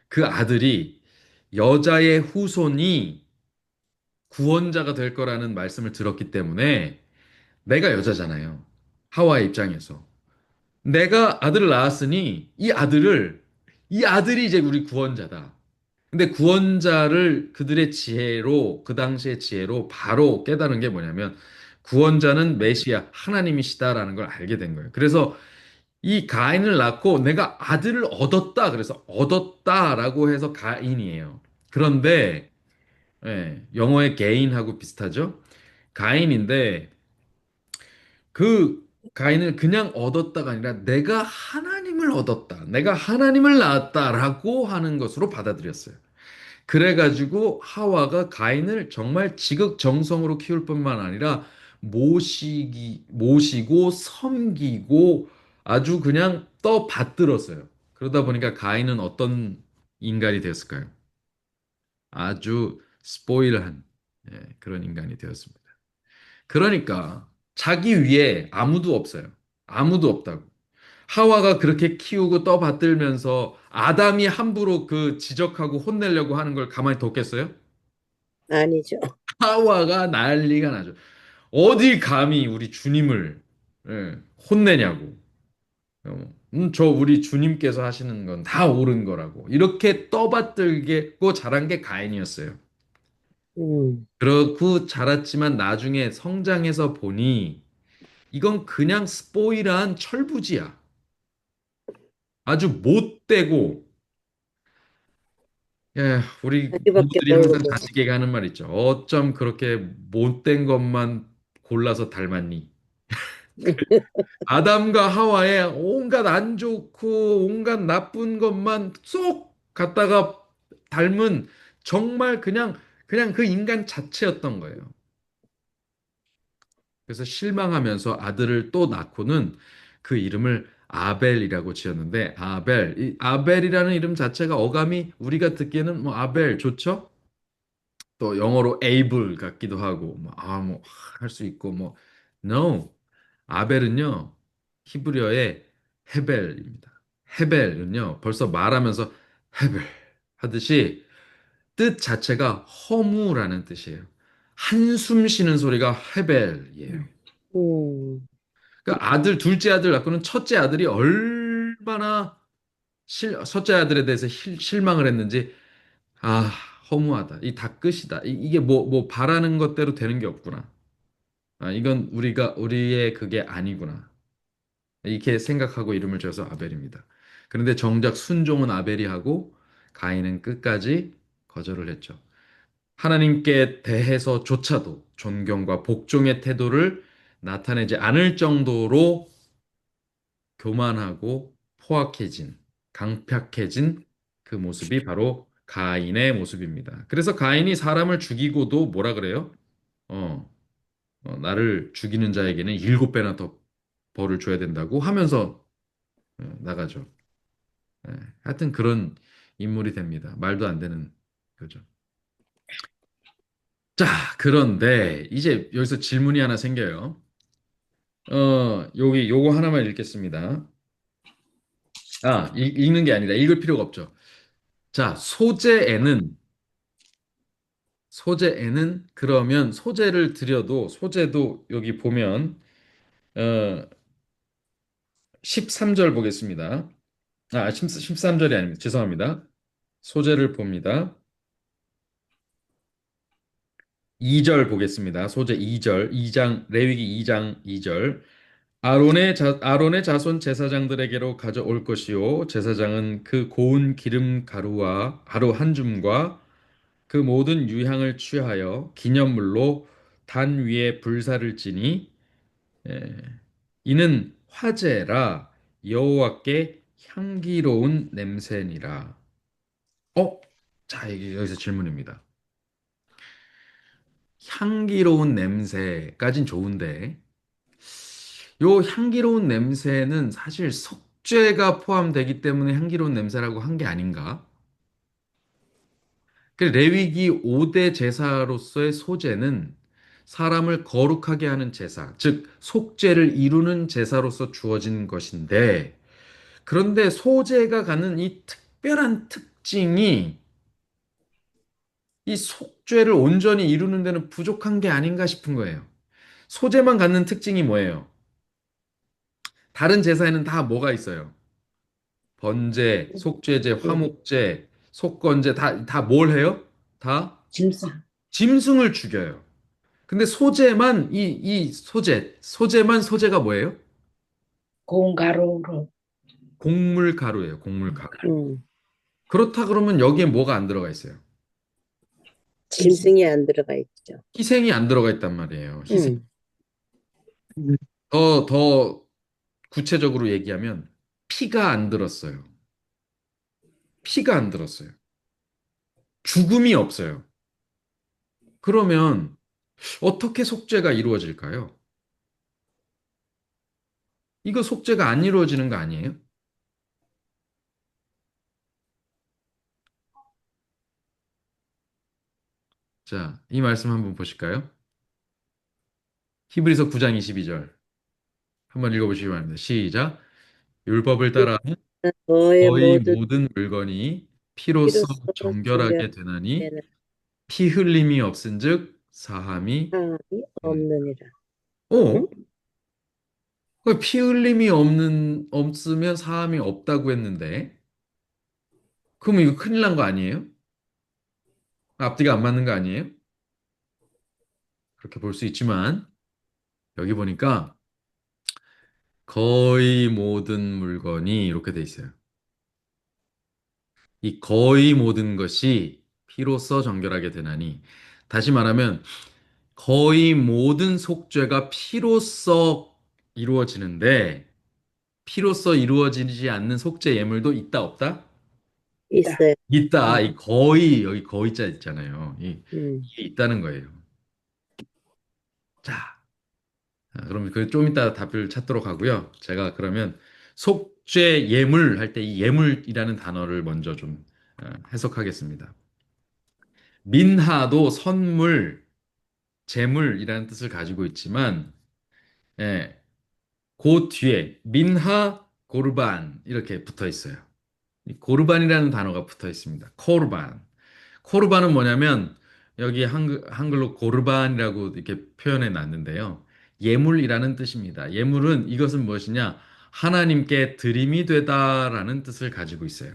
S1: 그 아들이 여자의 후손이 구원자가 될 거라는 말씀을 들었기 때문에 내가 여자잖아요. 하와의 입장에서. 내가 아들을 낳았으니 이 아들이 이제 우리 구원자다. 근데 구원자를 그들의 지혜로, 그 당시의 지혜로 바로 깨달은 게 뭐냐면 구원자는 메시아, 하나님이시다라는 걸 알게 된 거예요. 그래서 이 가인을 낳고 내가 아들을 얻었다. 그래서 얻었다라고 해서 가인이에요. 그런데 영어의 게인하고 비슷하죠? 가인인데 그 가인을 그냥 얻었다가 아니라 내가 하나님을 얻었다. 내가 하나님을 낳았다라고 하는 것으로 받아들였어요. 그래가지고 하와가 가인을 정말 지극정성으로 키울 뿐만 아니라 모시고 섬기고 아주 그냥 떠받들었어요. 그러다 보니까 가인은 어떤 인간이 되었을까요? 아주 스포일한 그런 인간이 되었습니다. 그러니까 자기 위에 아무도 없어요. 아무도 없다고. 하와가 그렇게 키우고 떠받들면서 아담이 함부로 그 지적하고 혼내려고 하는 걸 가만히 뒀겠어요?
S2: 아니죠.
S1: 하와가 난리가 나죠. 어디 감히 우리 주님을 혼내냐고. 저 우리 주님께서 하시는 건 다 옳은 거라고. 이렇게 떠받들고 자란 게 가인이었어요.
S2: 음,
S1: 그렇고 자랐지만 나중에 성장해서 보니 이건 그냥 스포일한 철부지야. 아주 못되고, 우리
S2: 자기밖에
S1: 부모들이 항상
S2: 모르고.
S1: 자식에게 하는 말 있죠. 어쩜 그렇게 못된 것만 골라서 닮았니? 아담과 하와의 온갖 안 좋고 온갖 나쁜 것만 쏙 갖다가 닮은 정말 그냥 그 인간 자체였던 거예요. 그래서 실망하면서 아들을 또 낳고는 그 이름을 아벨이라고 지었는데 이 아벨이라는 이름 자체가 어감이 우리가 듣기에는 뭐 아벨 좋죠? 또 영어로 에이블 같기도 하고 뭐 할 수 있고 뭐 no. 아벨은요. 히브리어의 헤벨입니다. 헤벨은요. 벌써 말하면서 헤벨 하듯이 뜻 자체가 허무라는 뜻이에요. 한숨 쉬는 소리가 헤벨이에요.
S2: 음,
S1: 그러니까 둘째 아들 낳고는 첫째 아들이 얼마나 첫째 아들에 대해서 실망을 했는지, 아, 허무하다. 이 다 끝이다. 이게 뭐 바라는 것대로 되는 게 없구나. 이건 우리의 그게 아니구나. 이렇게 생각하고 이름을 지어서 아벨입니다. 그런데 정작 순종은 아벨이 하고 가인은 끝까지 거절을 했죠. 하나님께 대해서조차도 존경과 복종의 태도를 나타내지 않을 정도로 교만하고 포악해진, 강팍해진 그 모습이 바로 가인의 모습입니다. 그래서 가인이 사람을 죽이고도 뭐라 그래요? 어, 나를 죽이는 자에게는 7배나 더 벌을 줘야 된다고 하면서 나가죠. 예, 하여튼 그런 인물이 됩니다. 말도 안 되는 거죠. 자, 그런데 이제 여기서 질문이 하나 생겨요. 요거 하나만 읽겠습니다. 읽는 게 아니라 읽을 필요가 없죠. 자, 소재에는 그러면 소재도 여기 보면 어, 13절 보겠습니다. 13절이 아닙니다. 죄송합니다. 소재를 봅니다. 2절 보겠습니다. 소재 2절, 2장, 레위기 2장 2절. 아론의 자손 제사장들에게로 가져올 것이요. 제사장은 그 고운 기름 가루 한 줌과 그 모든 유향을 취하여 기념물로 단 위에 불사를 지니 예, 이는 화제라 여호와께 향기로운 냄새니라. 어? 자, 여기서 질문입니다. 향기로운 냄새까진 좋은데 요 향기로운 냄새는 사실 속죄가 포함되기 때문에 향기로운 냄새라고 한 게 아닌가? 그 레위기 5대 제사로서의 소제는 사람을 거룩하게 하는 제사, 즉 속죄를 이루는 제사로서 주어진 것인데 그런데 소제가 갖는 이 특별한 특징이 이 속죄를 온전히 이루는 데는 부족한 게 아닌가 싶은 거예요. 소제만 갖는 특징이 뭐예요? 다른 제사에는 다 뭐가 있어요? 번제, 속죄제,
S2: 음,
S1: 화목제, 속건제 다 뭘 해요? 다
S3: 짐승.
S1: 짐승을 죽여요. 근데 소제만 소제가 뭐예요?
S3: 고운 가루로.
S1: 곡물 가루예요. 곡물 가루.
S2: 음.
S1: 그렇다 그러면 여기에 뭐가 안 들어가 있어요?
S3: 짐승.
S2: 짐승이 안 들어가 있죠.
S1: 희생이 안 들어가 있단 말이에요. 희생.
S2: 음,
S1: 더 구체적으로 얘기하면 피가 안 들었어요. 피가 안 들었어요. 죽음이 없어요. 그러면 어떻게 속죄가 이루어질까요? 이거 속죄가 안 이루어지는 거 아니에요? 자, 이 말씀 한번 보실까요? 히브리서 9장 22절. 한번 읽어보시기 바랍니다. 시작. 율법을 따라
S2: 너의
S1: 거의
S2: 모든
S1: 모든 물건이 피로써
S2: 피로써 정결되는
S1: 정결하게 되나니 피 흘림이 없은즉 사함이
S2: 사함이
S1: 없느니라.
S2: 없느니라. 응?
S1: 어? 피 흘림이 없으면 사함이 없다고 했는데 그러면 이거 큰일 난 거 아니에요? 앞뒤가 안 맞는 거 아니에요? 그렇게 볼 수 있지만 여기 보니까 거의 모든 물건이 이렇게 돼 있어요. 이 거의 모든 것이 피로써 정결하게 되나니 다시 말하면 거의 모든 속죄가 피로써 이루어지는데 피로써 이루어지지 않는 속죄 예물도 있다 없다?
S2: 있어요.
S1: 있다.
S2: 음,
S1: 이 거의 여기 거의자 있잖아요.
S2: 음,
S1: 이게 있다는 거예요. 자, 그럼 그 좀 이따 답을 찾도록 하고요. 제가 그러면 속죄 예물 할 때 이 예물이라는 단어를 먼저 좀 해석하겠습니다. 민하도 선물, 재물이라는 뜻을 가지고 있지만, 예, 그 뒤에 민하 고르반 이렇게 붙어 있어요. 이 고르반이라는 단어가 붙어 있습니다. 코르반. 코르반은 뭐냐면 여기 한글로 고르반이라고 이렇게 표현해 놨는데요. 예물이라는 뜻입니다. 예물은 이것은 무엇이냐? 하나님께 드림이 되다라는 뜻을 가지고 있어요.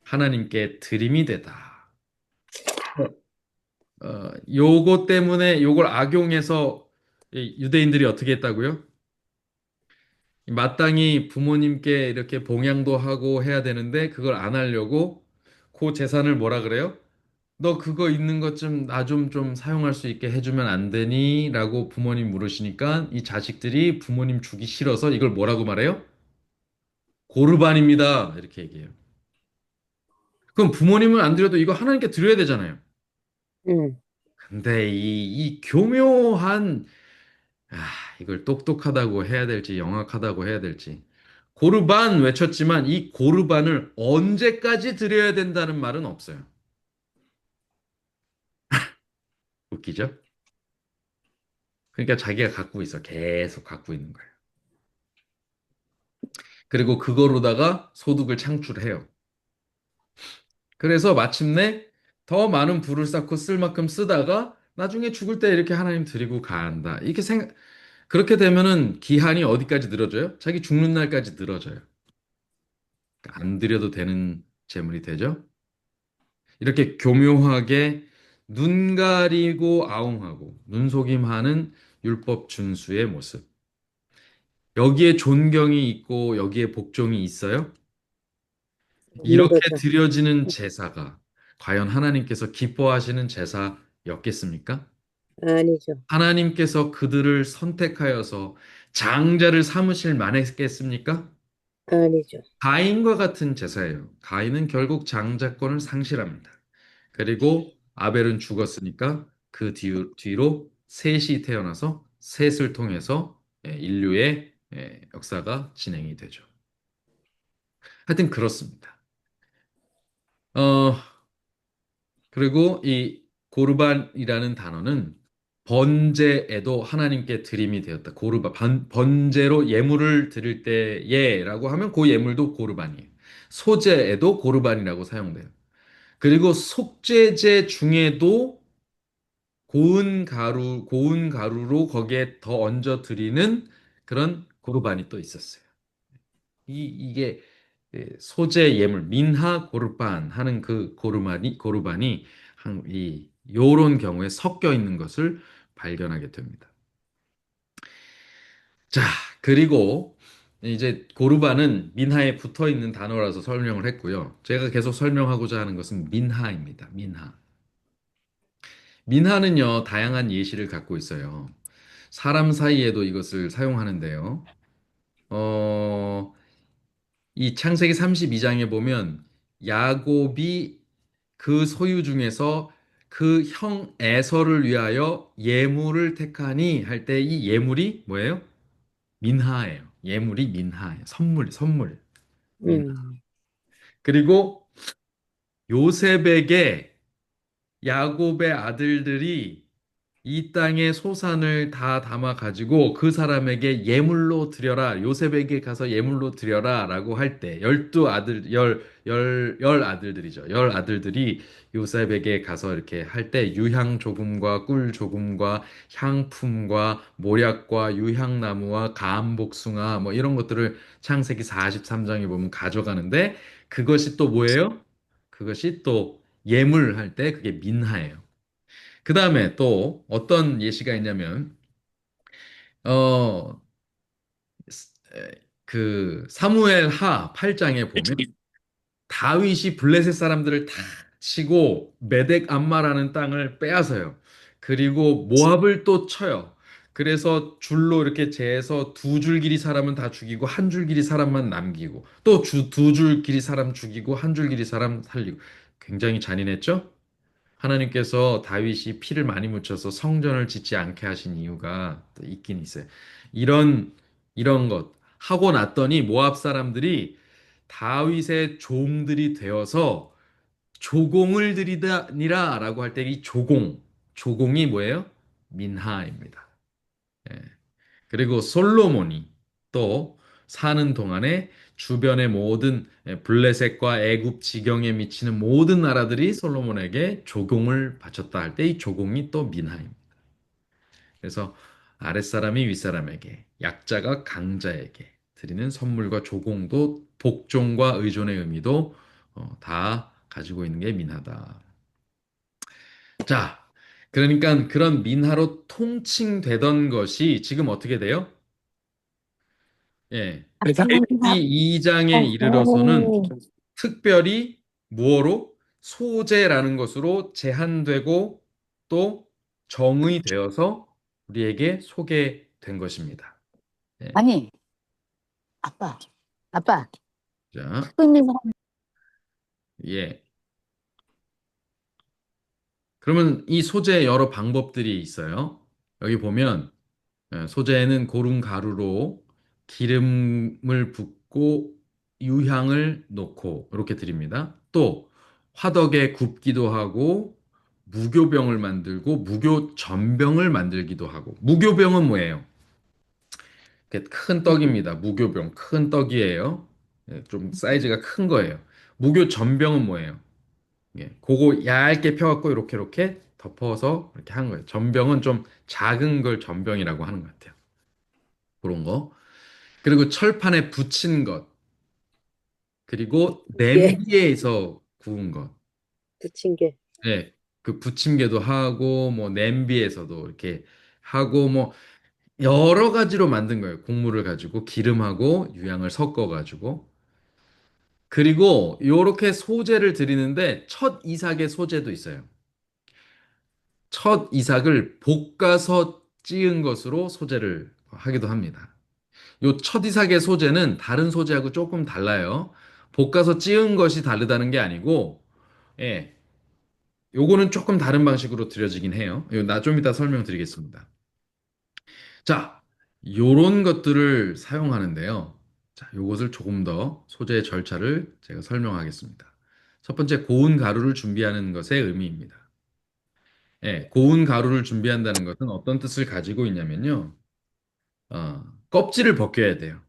S1: 하나님께 드림이 되다. 요거 때문에 요걸 악용해서 이 유대인들이 어떻게 했다고요? 마땅히 부모님께 이렇게 봉양도 하고 해야 되는데 그걸 안 하려고 그 재산을 뭐라 그래요? 너 그거 있는 것 좀 나 좀 사용할 수 있게 해주면 안 되니? 라고 부모님 물으시니까 이 자식들이 부모님 주기 싫어서 이걸 뭐라고 말해요? 고르반입니다. 이렇게 얘기해요. 그럼 부모님은 안 드려도 이거 하나님께 드려야 되잖아요.
S2: 음,
S1: 근데 이 교묘한 이걸 똑똑하다고 해야 될지 영악하다고 해야 될지 고르반 외쳤지만 이 고르반을 언제까지 드려야 된다는 말은 없어요. 웃기죠? 그러니까 자기가 갖고 있어. 계속 갖고 있는 거예요. 그리고 그거로다가 소득을 창출해요. 그래서 마침내 더 많은 부를 쌓고 쓸 만큼 쓰다가 나중에 죽을 때 이렇게 하나님 드리고 간다. 이렇게 그렇게 되면은 기한이 어디까지 늘어져요? 자기 죽는 날까지 늘어져요. 그러니까 안 드려도 되는 재물이 되죠. 이렇게 교묘하게 눈 가리고 아웅하고 눈속임하는 율법 준수의 모습. 여기에 존경이 있고 여기에 복종이 있어요?
S2: 없는
S1: 이렇게
S2: 거죠.
S1: 드려지는 제사가 과연 하나님께서 기뻐하시는 제사였겠습니까?
S2: 아니죠.
S1: 하나님께서 그들을 선택하여서 장자를 삼으실 만했겠습니까?
S2: 아니죠.
S1: 가인과 같은 제사예요. 가인은 결국 장자권을 상실합니다. 그리고 아벨은 죽었으니까 그 뒤로 셋이 태어나서 셋을 통해서 인류의 역사가 진행이 되죠. 하여튼 그렇습니다. 어, 그리고 이 고르반이라는 단어는 번제에도 하나님께 드림이 되었다. 번제로 예물을 드릴 때에라고 하면 그 예물도 고르반이에요. 소제에도 고르반이라고 사용돼요. 그리고 속죄제 중에도 고운 가루로 거기에 더 얹어 드리는 그런 고르반이 또 있었어요. 이게 소재 예물 민하 고르반 하는 그 고르반이 이 요런 경우에 섞여 있는 것을 발견하게 됩니다. 자, 그리고 이제 고르반은 민하에 붙어 있는 단어라서 설명을 했고요. 제가 계속 설명하고자 하는 것은 민하입니다. 민하. 민하는요, 다양한 예시를 갖고 있어요. 사람 사이에도 이것을 사용하는데요. 어, 이 창세기 32장에 보면 야곱이 그 소유 중에서 그 형 에서를 위하여 예물을 택하니 할 때 이 예물이 뭐예요? 민하예요. 예물이 민하예요. 선물. 민하.
S2: 음,
S1: 그리고 요셉에게 야곱의 아들들이 이 땅의 소산을 다 담아 가지고 그 사람에게 예물로 드려라. 요셉에게 가서 예물로 드려라라고 할 때 열두 아들 열 아들들이죠. 열 아들들이 요셉에게 가서 이렇게 할 때 유향 조금과 꿀 조금과 향품과 모략과 유향나무와 감복숭아 뭐 이런 것들을 창세기 43장에 보면 가져가는데 그것이 또 뭐예요? 그것이 또 예물 할 때 그게 민하예요. 그 다음에 또 어떤 예시가 있냐면, 어, 그 사무엘 하 8장에 보면 다윗이 블레셋 사람들을 다 치고 메덱 암마라는 땅을 빼앗아요. 그리고 모압을 또 쳐요. 그래서 줄로 이렇게 재서 두 줄 길이 사람은 다 죽이고 한 줄 길이 사람만 남기고 또 두 줄 길이 사람 죽이고 한 줄 길이 사람 살리고 굉장히 잔인했죠? 하나님께서 다윗이 피를 많이 묻혀서 성전을 짓지 않게 하신 이유가 또 있긴 있어요. 이런 이런 것 하고 났더니 모압 사람들이 다윗의 종들이 되어서 조공을 드리다니라라고 할 때 이 조공이 뭐예요? 민하입니다. 예. 그리고 솔로몬이 또 사는 동안에 주변의 모든 블레셋과 애굽 지경에 미치는 모든 나라들이 솔로몬에게 조공을 바쳤다 할 때 이 조공이 또 민하입니다. 그래서 아랫사람이 윗사람에게, 약자가 강자에게 드리는 선물과 조공도 복종과 의존의 의미도 다 가지고 있는 게 민하다. 자, 그러니까 그런 민하로 통칭되던 것이 지금 어떻게 돼요? 예.
S3: 감사합니다.
S1: 2장에 이르러서는 특별히 무어로 소재라는 것으로 제한되고 또 정의되어서 우리에게 소개된 것입니다. 예.
S3: 아니, 아빠,
S1: 자,
S3: 특별히
S1: 예. 그러면 이 소재의 여러 방법들이 있어요. 여기 보면 소재에는 고른 가루로 기름을 붓고 유향을 넣고 이렇게 드립니다. 또 화덕에 굽기도 하고 무교병을 만들고 무교전병을 만들기도 하고 무교병은 뭐예요? 이렇게 큰 떡입니다. 무교병 큰 떡이에요. 좀 사이즈가 큰 거예요. 무교전병은 뭐예요? 그거 얇게 펴갖고 이렇게 덮어서 이렇게 한 거예요. 전병은 좀 작은 걸 전병이라고 하는 것 같아요. 그런 거. 그리고 철판에 붙인 것. 그리고
S2: 게,
S1: 냄비에서 구운 것.
S2: 부침개.
S1: 네. 그 부침개도 하고 뭐 냄비에서도 이렇게 하고 뭐 여러 가지로 만든 거예요. 곡물을 가지고 기름하고 유향을 섞어 가지고. 그리고 요렇게 소재를 드리는데 첫 이삭의 소재도 있어요. 첫 이삭을 볶아서 찌은 것으로 소재를 하기도 합니다. 요 첫 이삭의 소재는 다른 소재하고 조금 달라요. 볶아서 찌은 것이 다르다는 게 아니고, 예, 요거는 조금 다른 방식으로 드려지긴 해요. 나 좀 이따 설명드리겠습니다. 자, 요런 것들을 사용하는데요. 자, 요것을 조금 더 소재의 절차를 제가 설명하겠습니다. 첫 번째, 고운 가루를 준비하는 것의 의미입니다. 예, 고운 가루를 준비한다는 것은 어떤 뜻을 가지고 있냐면요. 껍질을 벗겨야 돼요.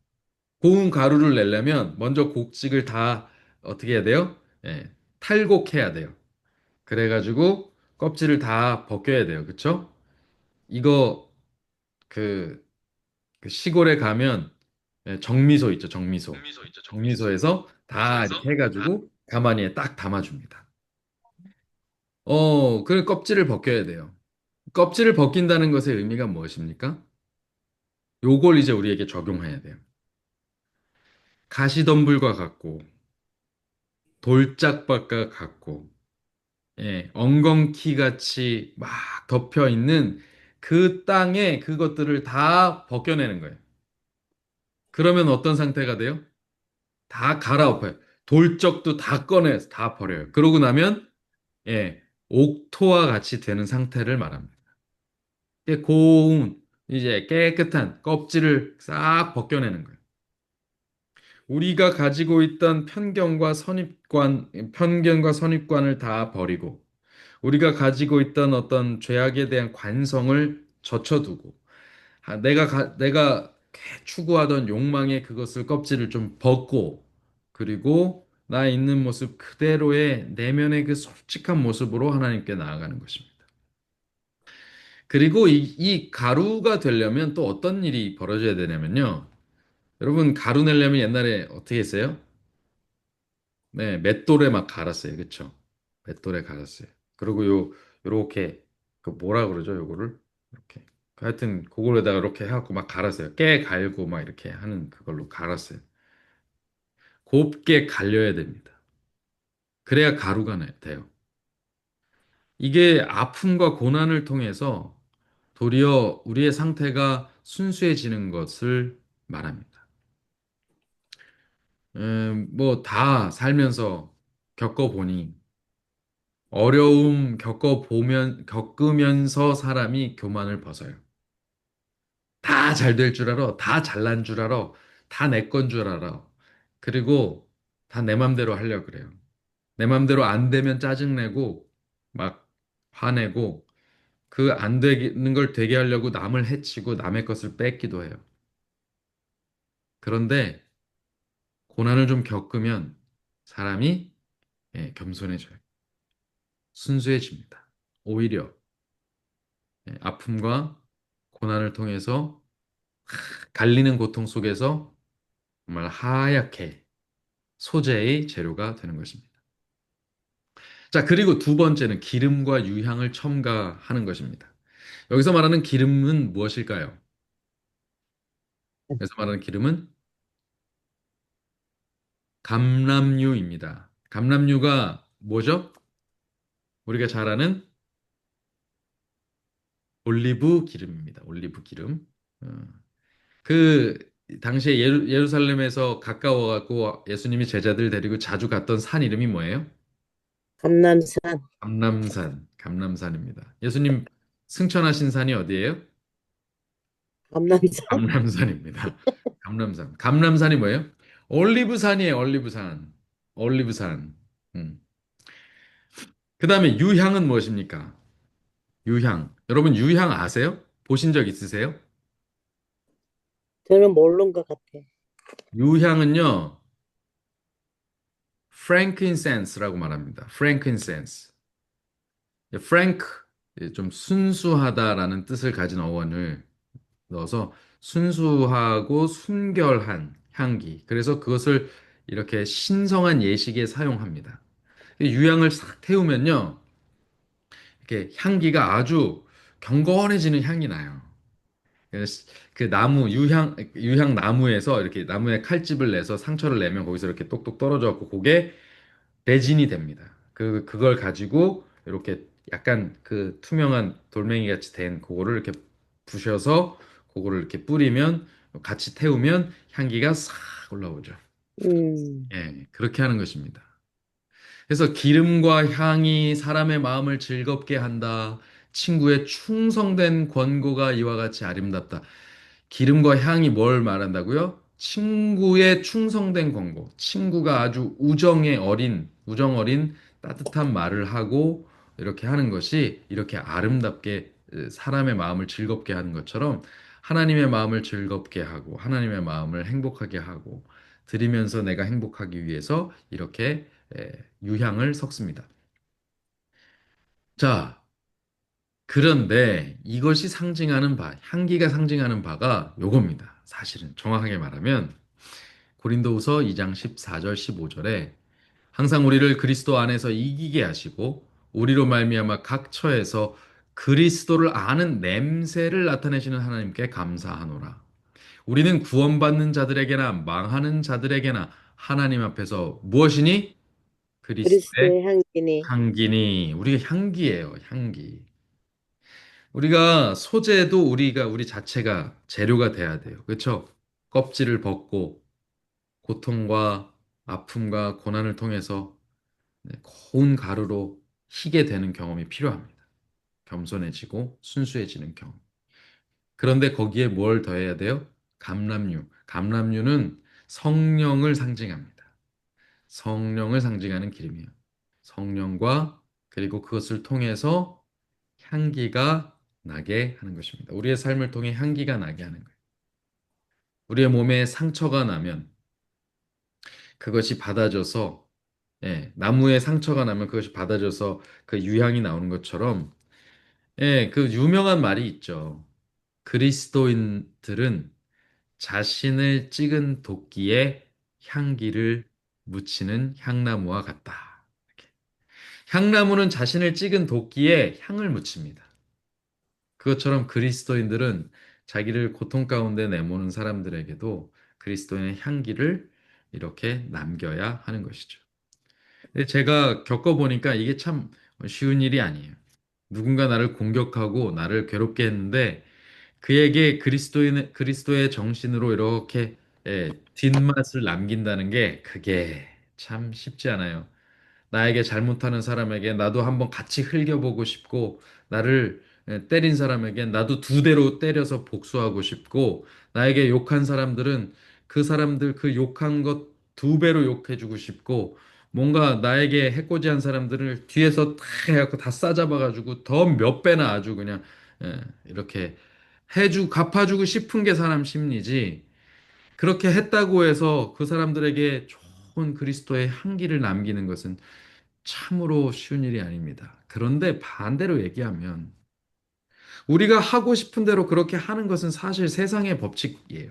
S1: 고운 가루를 내려면 먼저 곡식을 다 어떻게 해야 돼요? 예, 탈곡해야 돼요. 그래가지고 껍질을 다 벗겨야 돼요. 그쵸? 이거 그, 그 시골에 가면 정미소 있죠, 정미소. 정미소에서 다 이렇게 해가지고 가마니에 딱 담아줍니다. 그 껍질을 벗겨야 돼요. 껍질을 벗긴다는 것의 의미가 무엇입니까? 요걸 이제 우리에게 적용해야 돼요. 가시덤불과 같고, 돌짝밭과 같고, 예, 엉겅키 같이 막 덮여 있는 그 땅에 그것들을 다 벗겨내는 거예요. 그러면 어떤 상태가 돼요? 다 갈아엎어요. 돌적도 다 꺼내서 다 버려요. 그러고 나면, 예, 옥토와 같이 되는 상태를 말합니다. 고운, 이제 깨끗한 껍질을 싹 벗겨내는 거예요. 우리가 가지고 있던 편견과 선입관을 다 버리고, 우리가 가지고 있던 어떤 죄악에 대한 관성을 젖혀두고, 내가 추구하던 욕망의 그것을 껍질을 좀 벗고, 그리고 나 있는 모습 그대로의 내면의 그 솔직한 모습으로 하나님께 나아가는 것입니다. 그리고 이 가루가 되려면 또 어떤 일이 벌어져야 되냐면요. 여러분, 가루 내려면 옛날에 어떻게 했어요? 네, 맷돌에 막 갈았어요. 그쵸? 맷돌에 갈았어요. 그리고 요렇게, 그 뭐라 그러죠? 요거를? 이렇게. 하여튼, 그걸에다가 이렇게 해갖고 막 갈았어요. 깨 갈고 막 이렇게 하는 그걸로 갈았어요. 곱게 갈려야 됩니다. 그래야 가루가 돼요. 이게 아픔과 고난을 통해서 도리어 우리의 상태가 순수해지는 것을 말합니다. 뭐 다 살면서 겪어보니 겪으면서 사람이 교만을 벗어요. 다 잘 될 줄 알아. 다 잘난 줄 알아. 다 내 건 줄 알아. 그리고 다 내 맘대로 하려고 그래요. 내 맘대로 안 되면 짜증내고 막 화내고 그 안 되는 걸 되게 하려고 남을 해치고 남의 것을 뺏기도 해요. 그런데 고난을 좀 겪으면 사람이 겸손해져요. 순수해집니다. 오히려 아픔과 고난을 통해서 갈리는 고통 속에서 정말 하얗게 소재의 재료가 되는 것입니다. 자, 그리고 두 번째는 기름과 유향을 첨가하는 것입니다. 여기서 말하는 기름은 무엇일까요? 여기서 말하는 기름은 감람유입니다. 감람유가 뭐죠? 우리가 잘 아는 올리브 기름입니다. 올리브 기름. 어, 그 당시에 예루살렘에서 가까워 갖고 예수님이 제자들 데리고 자주 갔던 산 이름이 뭐예요?
S2: 감남산,
S1: 감람산. 감람산입니다. 예수님 승천하신 산이 어디예요?
S2: 감남산,
S1: 감람산입니다. 감람산. 감람산이 뭐예요? 올리브산이에요. 올리브산. 올리브산. 음. 그다음에 유향은 무엇입니까? 유향. 여러분 유향 아세요? 보신 적 있으세요?
S2: 저는 모르는 것 같아.
S1: 유향은요. frankincense라고 말합니다. frankincense. frank 좀 순수하다라는 뜻을 가진 어원을 넣어서 순수하고 순결한 향기. 그래서 그것을 이렇게 신성한 예식에 사용합니다. 유향을 싹 태우면요. 이렇게 향기가 아주 경건해지는 향이 나요. 그래서 그 나무 유향 나무에서 이렇게 나무에 칼집을 내서 상처를 내면 거기서 이렇게 똑똑 떨어져 갖고 그게 레진이 됩니다. 그걸 가지고 이렇게 약간 그 투명한 돌멩이 같이 된 그거를 이렇게 부셔서 그거를 이렇게 뿌리면 같이 태우면 향기가 싹 올라오죠.
S2: 음,
S1: 예, 그렇게 하는 것입니다. 그래서 기름과 향이 사람의 마음을 즐겁게 한다. 친구의 충성된 권고가 이와 같이 아름답다. 기름과 향이 뭘 말한다고요? 친구의 충성된 권고. 친구가 아주 우정 어린 따뜻한 말을 하고 이렇게 하는 것이 이렇게 아름답게 사람의 마음을 즐겁게 하는 것처럼 하나님의 마음을 즐겁게 하고 하나님의 마음을 행복하게 하고 드리면서 내가 행복하기 위해서 이렇게 유향을 섞습니다. 자, 그런데 이것이 상징하는 바, 향기가 상징하는 바가 요겁니다. 사실은 정확하게 말하면 고린도후서 2장 14절 15절에 항상 우리를 그리스도 안에서 이기게 하시고 우리로 말미암아 각 처에서 그리스도를 아는 냄새를 나타내시는 하나님께 감사하노라. 우리는 구원받는 자들에게나 망하는 자들에게나 하나님 앞에서 무엇이니? 그리스도의
S2: 그리스도의 향기니,
S1: 향기니 우리가 향기예요, 향기. 우리가 소재도 우리 자체가 재료가 돼야 돼요. 그렇죠? 껍질을 벗고 고통과 아픔과 고난을 통해서 고운 가루로 희게 되는 경험이 필요합니다. 겸손해지고 순수해지는 경험. 그런데 거기에 뭘 더해야 돼요? 감람류. 감람류는 성령을 상징합니다. 성령을 상징하는 기름이에요. 성령과 그리고 그것을 통해서 향기가 나게 하는 것입니다. 우리의 삶을 통해 향기가 나게 하는 거예요. 우리의 몸에 상처가 나면 그것이 받아져서 나무에 상처가 나면 그것이 받아져서 그 유향이 나오는 것처럼 그 유명한 말이 있죠. 그리스도인들은 자신을 찍은 도끼에 향기를 묻히는 향나무와 같다. 이렇게. 향나무는 자신을 찍은 도끼에 향을 묻힙니다. 그것처럼 그리스도인들은 자기를 고통 가운데 내모는 사람들에게도 그리스도의 향기를 이렇게 남겨야 하는 것이죠. 근데 제가 겪어보니까 이게 참 쉬운 일이 아니에요. 누군가 나를 공격하고 나를 괴롭게 했는데 그에게 그리스도의 정신으로 이렇게 뒷맛을 남긴다는 게 그게 참 쉽지 않아요. 나에게 잘못하는 사람에게 나도 한번 같이 흘겨보고 싶고, 나를 때린 사람에게 나도 두 대로 때려서 복수하고 싶고, 나에게 욕한 사람들은 그 사람들 그 욕한 것 두 배로 욕해주고 싶고, 뭔가 나에게 해코지한 사람들을 뒤에서 다 해갖고 다 싸잡아가지고 더 몇 배나 아주 그냥 이렇게 갚아주고 싶은 게 사람 심리지. 그렇게 했다고 해서 그 사람들에게 좋은 그리스도의 향기를 남기는 것은 참으로 쉬운 일이 아닙니다. 그런데 반대로 얘기하면 우리가 하고 싶은 대로 그렇게 하는 것은 사실 세상의 법칙이에요.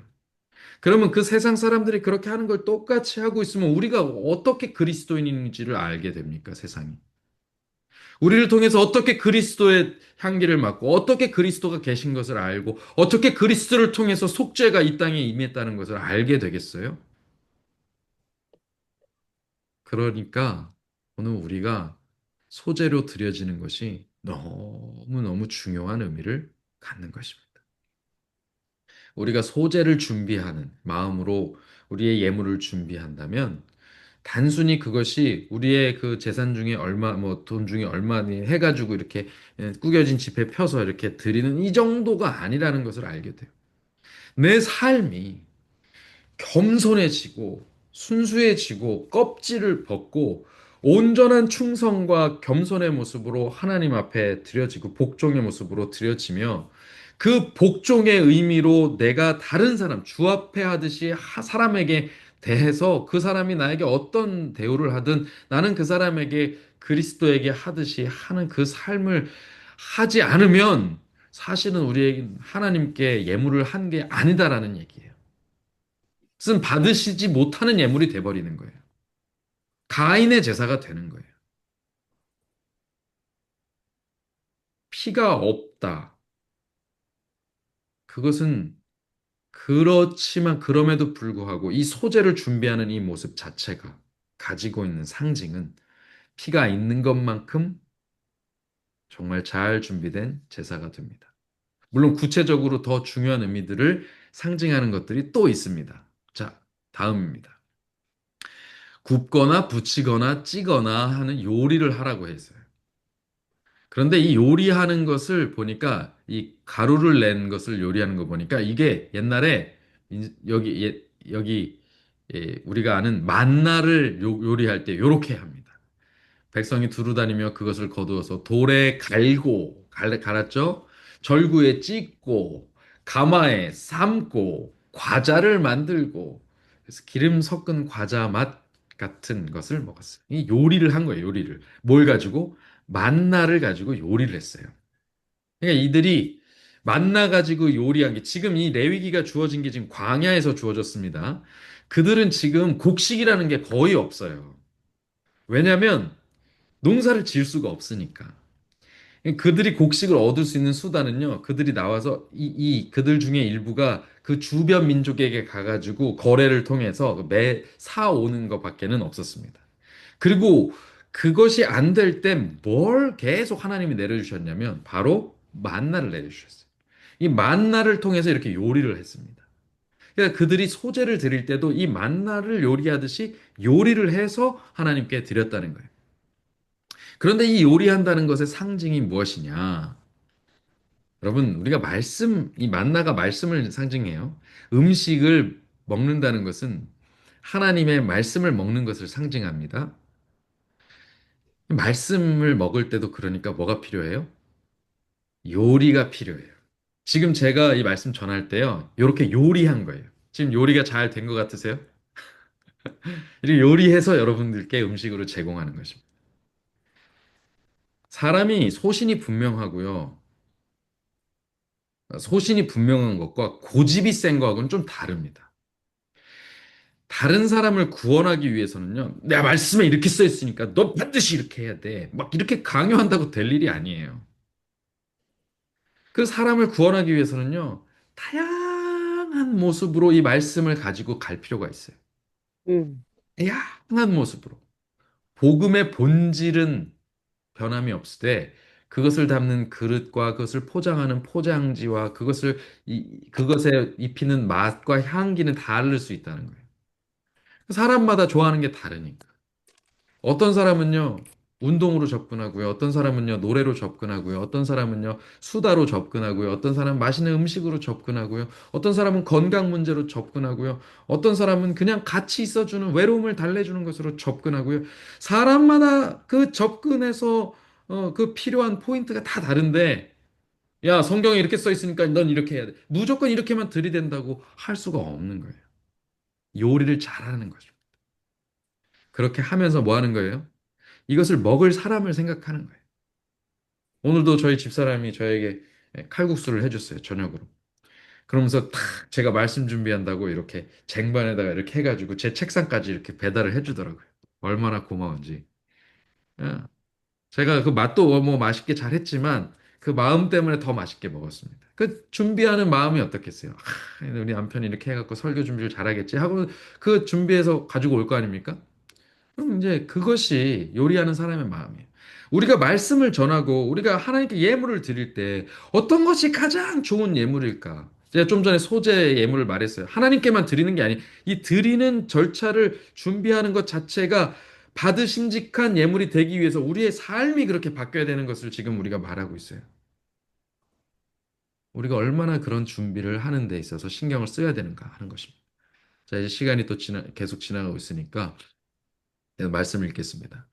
S1: 그러면 그 세상 사람들이 그렇게 하는 걸 똑같이 하고 있으면 우리가 어떻게 그리스도인인지를 알게 됩니까, 세상이? 우리를 통해서 어떻게 그리스도의 향기를 맡고, 어떻게 그리스도가 계신 것을 알고, 어떻게 그리스도를 통해서 속죄가 이 땅에 임했다는 것을 알게 되겠어요? 그러니까 오늘 우리가 소재로 드려지는 것이 너무너무 중요한 의미를 갖는 것입니다. 우리가 소재를 준비하는 마음으로 우리의 예물을 준비한다면 단순히 그것이 우리의 그 재산 중에 얼마, 뭐 돈 중에 얼마 해가지고 이렇게 구겨진 지폐 펴서 이렇게 드리는 이 정도가 아니라는 것을 알게 돼요. 내 삶이 겸손해지고 순수해지고 껍질을 벗고 온전한 충성과 겸손의 모습으로 하나님 앞에 드려지고 복종의 모습으로 드려지며 그 복종의 의미로 내가 다른 사람 주 앞에 하듯이 사람에게 대해서 그 사람이 나에게 어떤 대우를 하든 나는 그 사람에게 그리스도에게 하듯이 하는 그 삶을 하지 않으면 사실은 우리에게 하나님께 예물을 한 게 아니다라는 얘기예요. 그것은 받으시지 못하는 예물이 돼버리는 거예요. 가인의 제사가 되는 거예요. 피가 없다. 그것은 그렇지만 그럼에도 불구하고 이 소재를 준비하는 이 모습 자체가 가지고 있는 상징은 피가 있는 것만큼 정말 잘 준비된 제사가 됩니다. 물론 구체적으로 더 중요한 의미들을 상징하는 것들이 또 있습니다. 자, 다음입니다. 굽거나 부치거나 찌거나 하는 요리를 하라고 했어요. 그런데 이 요리하는 것을 보니까 이 가루를 낸 것을 요리하는 거 보니까 이게 옛날에 여기 우리가 아는 만나를 요리할 때 요렇게 합니다. 백성이 두루 다니며 그것을 거두어서 돌에 갈았죠. 절구에 찢고 가마에 삶고 과자를 만들고 그래서 기름 섞은 과자 맛 같은 것을 먹었어요. 이 요리를 한 거예요, 요리를. 뭘 가지고? 만나를 가지고 요리를 했어요. 그러니까 이들이 만나 가지고 요리한 게 지금 이 레위기가 주어진 게 지금 광야에서 주어졌습니다. 그들은 지금 곡식이라는 게 거의 없어요. 왜냐하면 농사를 지을 수가 없으니까. 그들이 곡식을 얻을 수 있는 수단은요, 그들이 나와서 그들 중에 일부가 그 주변 민족에게 가가지고 거래를 통해서 사오는 것밖에는 없었습니다. 그리고 그것이 안 될 때 뭘 계속 하나님이 내려주셨냐면 바로 만나를 내려주셨어요. 이 만나를 통해서 이렇게 요리를 했습니다. 그러니까 그들이 소재를 드릴 때도 이 만나를 요리하듯이 요리를 해서 하나님께 드렸다는 거예요. 그런데 이 요리한다는 것의 상징이 무엇이냐? 여러분, 우리가 이 만나가 말씀을 상징해요. 음식을 먹는다는 것은 하나님의 말씀을 먹는 것을 상징합니다. 말씀을 먹을 때도 그러니까 뭐가 필요해요? 요리가 필요해요. 지금 제가 이 말씀 전할 때요, 이렇게 요리한 거예요. 지금 요리가 잘 된 것 같으세요? 이렇게 요리해서 여러분들께 음식으로 제공하는 것입니다. 사람이 소신이 분명하고요. 소신이 분명한 것과 고집이 센 거하고는 좀 다릅니다. 다른 사람을 구원하기 위해서는요, 내 말씀에 이렇게 써 있으니까 너 반드시 이렇게 해야 돼. 막 이렇게 강요한다고 될 일이 아니에요. 그 사람을 구원하기 위해서는요, 다양한 모습으로 이 말씀을 가지고 갈 필요가 있어요.
S2: 음,
S1: 다양한 모습으로. 복음의 본질은 변함이 없으되 그것을 담는 그릇과 그것을 포장하는 포장지와 그것에 입히는 맛과 향기는 다를 수 있다는 거예요. 사람마다 좋아하는 게 다르니까. 어떤 사람은요, 운동으로 접근하고요. 어떤 사람은요, 노래로 접근하고요. 어떤 사람은요, 수다로 접근하고요. 어떤 사람은 맛있는 음식으로 접근하고요. 어떤 사람은 건강 문제로 접근하고요. 어떤 사람은 그냥 같이 있어주는 외로움을 달래주는 것으로 접근하고요. 사람마다 그 접근해서 그 필요한 포인트가 다 다른데, 야, 성경에 이렇게 써 있으니까 넌 이렇게 해야 돼. 무조건 이렇게만 들이댄다고 할 수가 없는 거예요. 요리를 잘하는 거죠. 그렇게 하면서 뭐 하는 거예요? 이것을 먹을 사람을 생각하는 거예요. 오늘도 저희 집사람이 저에게 칼국수를 해줬어요, 저녁으로. 그러면서 탁 제가 말씀 준비한다고 이렇게 쟁반에다가 이렇게 해가지고 제 책상까지 이렇게 배달을 해주더라고요. 얼마나 고마운지. 예. 제가 그 맛도 뭐 맛있게 잘했지만 그 마음 때문에 더 맛있게 먹었습니다. 그 준비하는 마음이 어떻겠어요? 우리 남편이 이렇게 해갖고 설교 준비를 잘하겠지 하고 그 준비해서 가지고 올 거 아닙니까? 그럼 이제 그것이 요리하는 사람의 마음이에요. 우리가 말씀을 전하고 우리가 하나님께 예물을 드릴 때 어떤 것이 가장 좋은 예물일까? 제가 좀 전에 소재 예물을 말했어요. 하나님께만 드리는 게 아니, 이 드리는 절차를 준비하는 것 자체가 받으심직한 예물이 되기 위해서 우리의 삶이 그렇게 바뀌어야 되는 것을 지금 우리가 말하고 있어요. 우리가 얼마나 그런 준비를 하는 데 있어서 신경을 써야 되는가 하는 것입니다. 자, 이제 시간이 또 계속 지나가고 있으니까 말씀을 읽겠습니다.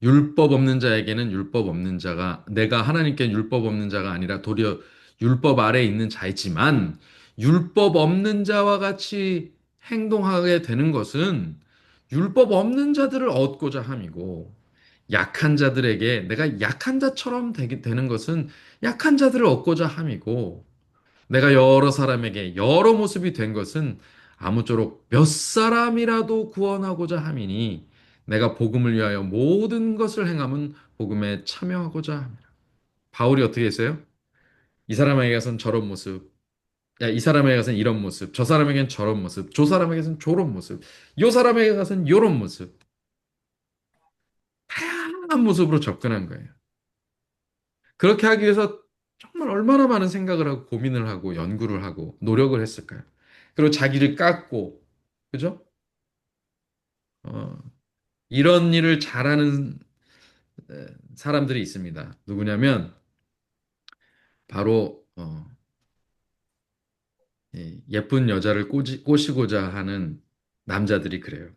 S1: 율법 없는 자에게는 율법 없는 자가 내가 하나님께 율법 없는 자가 아니라 도리어 율법 아래에 있는 자이지만 율법 없는 자와 같이 행동하게 되는 것은 율법 없는 자들을 얻고자 함이고 약한 자들에게 내가 약한 자처럼 되는 것은 약한 자들을 얻고자 함이고 내가 여러 사람에게 여러 모습이 된 것은 아무쪼록 몇 사람이라도 구원하고자 함이니 내가 복음을 위하여 모든 것을 행함은 복음에 참여하고자 합니다. 바울이 어떻게 했어요? 이 사람에게 가서는 저런 모습, 야, 이 사람에게 가서는 이런 모습, 저 사람에게는 저런 모습, 저 사람에게 가서는 저런 모습, 요 사람에게 가서는 요런 모습, 다양한 모습으로 접근한 거예요. 그렇게 하기 위해서 정말 얼마나 많은 생각을 하고 고민을 하고 연구를 하고 노력을 했을까요? 그리고 자기를 깎고, 그죠? 어, 이런 일을 잘하는 사람들이 있습니다. 누구냐면 바로 이 예쁜 여자를 꼬시고자 하는 남자들이 그래요.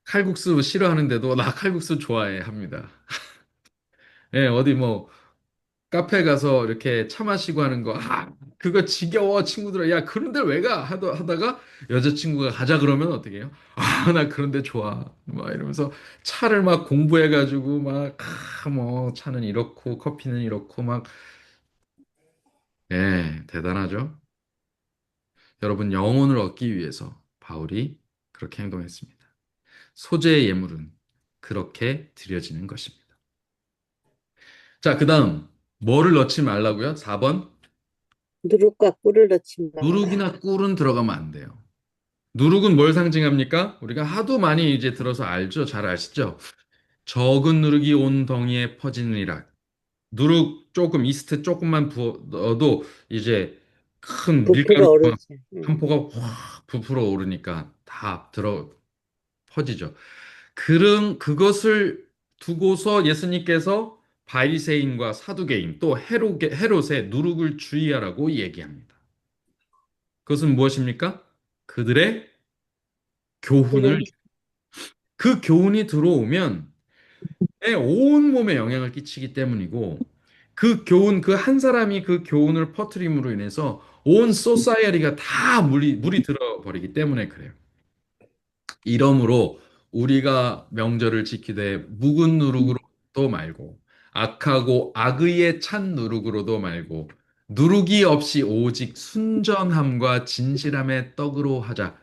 S1: 칼국수 싫어하는데도 나 칼국수 좋아해 합니다. 예, 어디 뭐 카페 가서 이렇게 차 마시고 하는 거, 그거 지겨워, 친구들아. 야, 그런데 왜 가? 하다가 여자친구가 가자 그러면 어떻게 해요? 나 그런데 좋아. 막 이러면서 차를 막 공부해가지고 막, 뭐, 차는 이렇고, 커피는 이렇고, 막, 예, 대단하죠? 여러분, 영혼을 얻기 위해서 바울이 그렇게 행동했습니다. 소재의 예물은 그렇게 드려지는 것입니다. 자, 그 다음, 뭐를 넣지 말라고요? 4번.
S2: 누룩과 꿀을 넣지 마라.
S1: 누룩이나 꿀은 들어가면 안 돼요. 누룩은 뭘 상징합니까? 우리가 하도 많이 이제 들어서 알죠? 잘 아시죠? 적은 누룩이 온 덩이에 퍼지느니라. 누룩 조금, 이스트 조금만 넣어도 이제 큰
S2: 부풀어
S1: 밀가루
S2: 오르지.
S1: 한 포가 확 부풀어 오르니까 다 들어 퍼지죠. 그것을 두고서 예수님께서 바리새인과 사두개인 또 헤롯의 누룩을 주의하라고 얘기합니다. 그것은 무엇입니까? 그들의 교훈을
S2: 그래.
S1: 그 교훈이 들어오면 내 온몸에 영향을 끼치기 때문이고 그 교훈, 그 한 사람이 그 교훈을 퍼뜨림으로 인해서 온 소사이어티가 다 물이 들어버리기 때문에 그래요. 이러므로 우리가 명절을 지키되 묵은 누룩으로도 말고 악하고 악의에 찬 누룩으로도 말고 누룩이 없이 오직 순전함과 진실함의 떡으로 하자.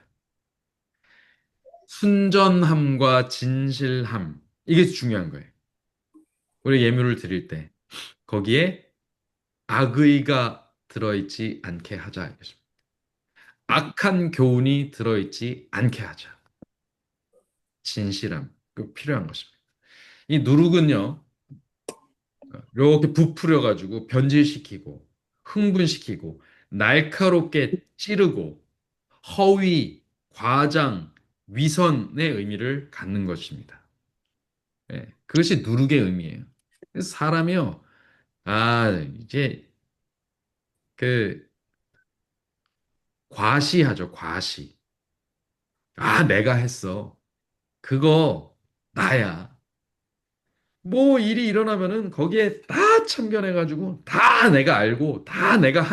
S1: 순전함과 진실함. 이게 중요한 거예요. 우리 예물을 드릴 때 거기에 악의가 들어있지 않게 하자 이것입니다. 악한 교훈이 들어있지 않게 하자. 진실함. 그 필요한 것입니다. 이 누룩은요. 이렇게 부풀려 가지고 변질시키고 흥분시키고 날카롭게 찌르고 허위, 과장, 위선의 의미를 갖는 것입니다. 예. 그것이 누룩의 의미예요. 그래서 사람이요, 아, 이제 그 과시하죠, 과시. 아, 내가 했어. 그거 나야. 뭐 일이 일어나면은 거기에 다 참견해가지고 다 내가 알고 다 내가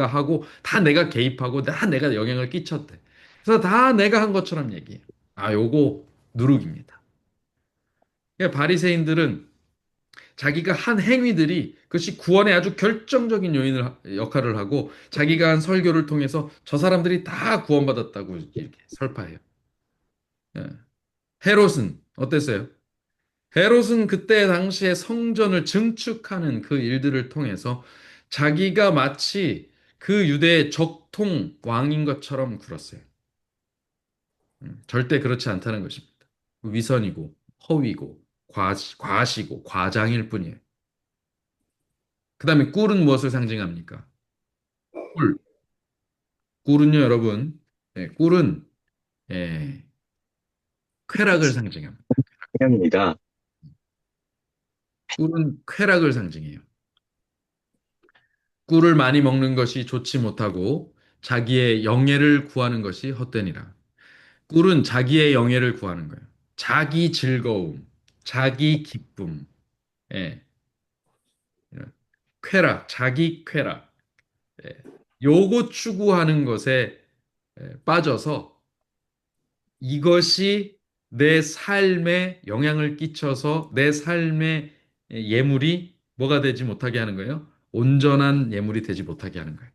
S1: 하고 다 내가 개입하고 다 내가 영향을 끼쳤대. 그래서 다 내가 한 것처럼 얘기해. 아, 요거 누룩입니다. 그러니까 바리새인들은 자기가 한 행위들이 그것이 구원에 아주 결정적인 역할을 하고 자기가 한 설교를 통해서 저 사람들이 다 구원받았다고 이렇게 설파해요. 예. 헤롯은 어땠어요? 헤롯은 그때 당시에 성전을 증축하는 그 일들을 통해서 자기가 마치 그 유대의 적통 왕인 것처럼 굴었어요. 절대 그렇지 않다는 것입니다. 위선이고 허위고 과시고 과장일 뿐이에요. 그 다음에 꿀은 무엇을 상징합니까? 꿀. 꿀은요, 여러분. 꿀은 예, 쾌락을 상징합니다.
S4: 합니다.
S1: 꿀은 쾌락을 상징해요. 꿀을 많이 먹는 것이 좋지 못하고 자기의 영예를 구하는 것이 헛되니라. 꿀은 자기의 영예를 구하는 거예요. 자기 즐거움, 자기 기쁨, 예, 이런 쾌락, 자기 쾌락, 예, 요거 추구하는 것에 빠져서 이것이 내 삶에 영향을 끼쳐서 내 삶의 예물이 뭐가 되지 못하게 하는 거예요? 온전한 예물이 되지 못하게 하는 거예요.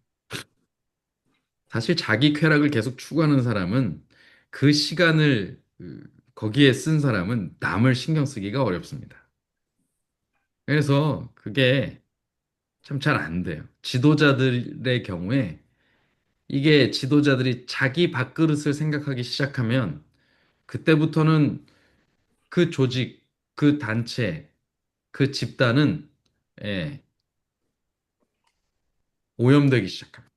S1: 사실 자기 쾌락을 계속 추구하는 사람은 그 시간을 거기에 쓴 사람은 남을 신경 쓰기가 어렵습니다. 그래서 그게 참 잘 안 돼요. 지도자들의 경우에 이게 지도자들이 자기 밥그릇을 생각하기 시작하면 그때부터는 그 조직, 그 단체, 그 집단은 예, 오염되기 시작합니다.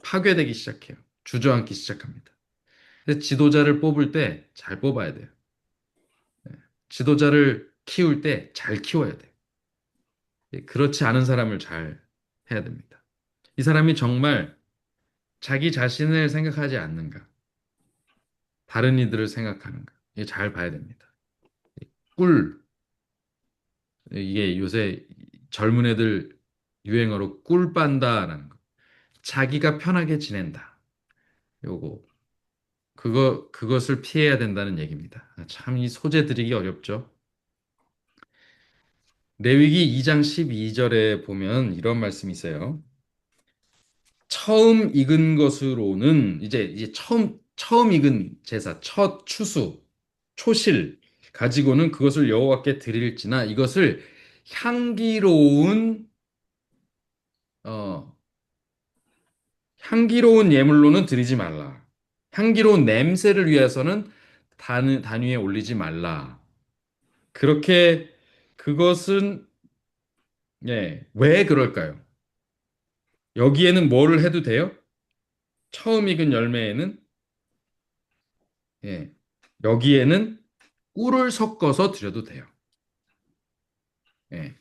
S1: 파괴되기 시작해요. 주저앉기 시작합니다. 근데 지도자를 뽑을 때 잘 뽑아야 돼요. 지도자를 키울 때 잘 키워야 돼요. 그렇지 않은 사람을 잘 해야 됩니다. 이 사람이 정말 자기 자신을 생각하지 않는가, 다른 이들을 생각하는가, 이게 잘 봐야 됩니다. 꿀, 이게 요새 젊은 애들 유행어로 꿀 빤다라는 거. 자기가 편하게 지낸다. 요거, 그것을 피해야 된다는 얘기입니다. 참 이 소재 드리기 어렵죠. 레위기 2장 12절에 보면 이런 말씀이 있어요. 처음 익은 것으로는 이제 처음 익은 제사, 첫 추수, 초실 가지고는 그것을 여호와께 드릴지나 이것을 향기로운 어 향기로운 예물로는 드리지 말라. 향기로운 냄새를 위해서는 단 위에 올리지 말라. 그렇게 그것은 왜 그럴까요? 여기에는 뭐를 해도 돼요? 처음 익은 열매에는 예, 여기에는 꿀을 섞어서 드려도 돼요. 예.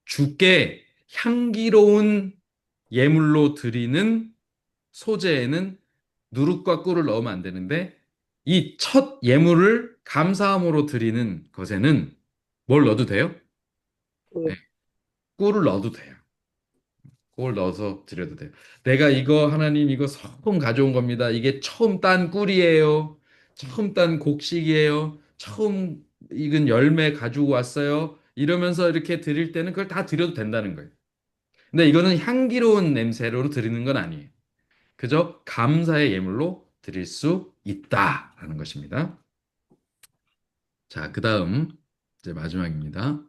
S1: 주께 향기로운 예물로 드리는 소재에는 누룩과 꿀을 넣으면 안 되는데 이 첫 예물을 감사함으로 드리는 것에는 뭘 넣어도 돼요? 네,
S2: 꿀.
S1: 꿀을 넣어도 돼요. 꿀 넣어서 드려도 돼요. 내가 이거 하나님 이거 처음 가져온 겁니다. 이게 처음 딴 꿀이에요. 처음 딴 곡식이에요. 처음 익은 열매 가지고 왔어요. 이러면서 이렇게 드릴 때는 그걸 다 드려도 된다는 거예요. 근데 이거는 향기로운 냄새로 드리는 건 아니에요. 그저 감사의 예물로 드릴 수 있다라는 것입니다. 자, 그 다음 이제 마지막입니다.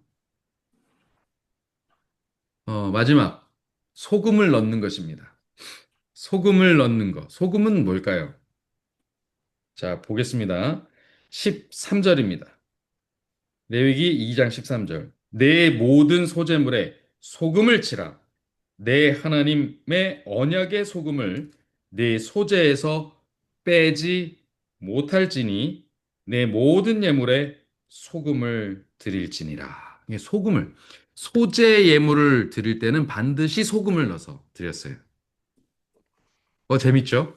S1: 마지막 소금을 넣는 것입니다. 소금을 넣는 것. 소금은 뭘까요? 자, 보겠습니다. 13절입니다. 레위기 2장 13절. 내 모든 소재물에 소금을 치라. 내 하나님의 언약의 소금을 내 소재에서 빼지 못할지니 내 모든 예물에 소금을 드릴지니라. 이게 소금을 소재 예물을 드릴 때는 반드시 소금을 넣어서 드렸어요. 재밌죠?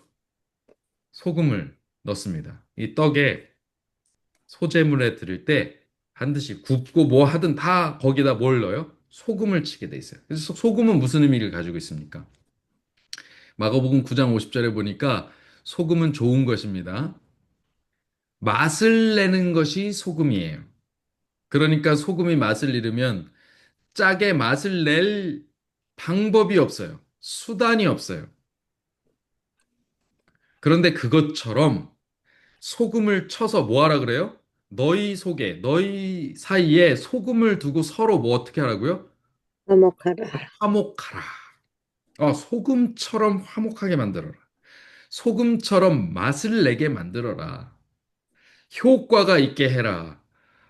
S1: 소금을 넣습니다. 이 떡에 소재물에 드릴 때 반드시 굽고 뭐 하든 다 거기다 뭘 넣어요? 소금을 치게 돼 있어요. 그래서 소금은 무슨 의미를 가지고 있습니까? 마가복음 9장 50절에 보니까 소금은 좋은 것입니다. 맛을 내는 것이 소금이에요. 그러니까 소금이 맛을 잃으면 짜게 맛을 낼 방법이 없어요. 수단이 없어요. 그런데 그것처럼 소금을 쳐서 뭐 하라 그래요? 너희 속에, 너희 사이에 소금을 두고 서로 뭐 어떻게 하라고요?
S2: 화목하라.
S1: 화목하라. 소금처럼 화목하게 만들어라. 소금처럼 맛을 내게 만들어라. 효과가 있게 해라.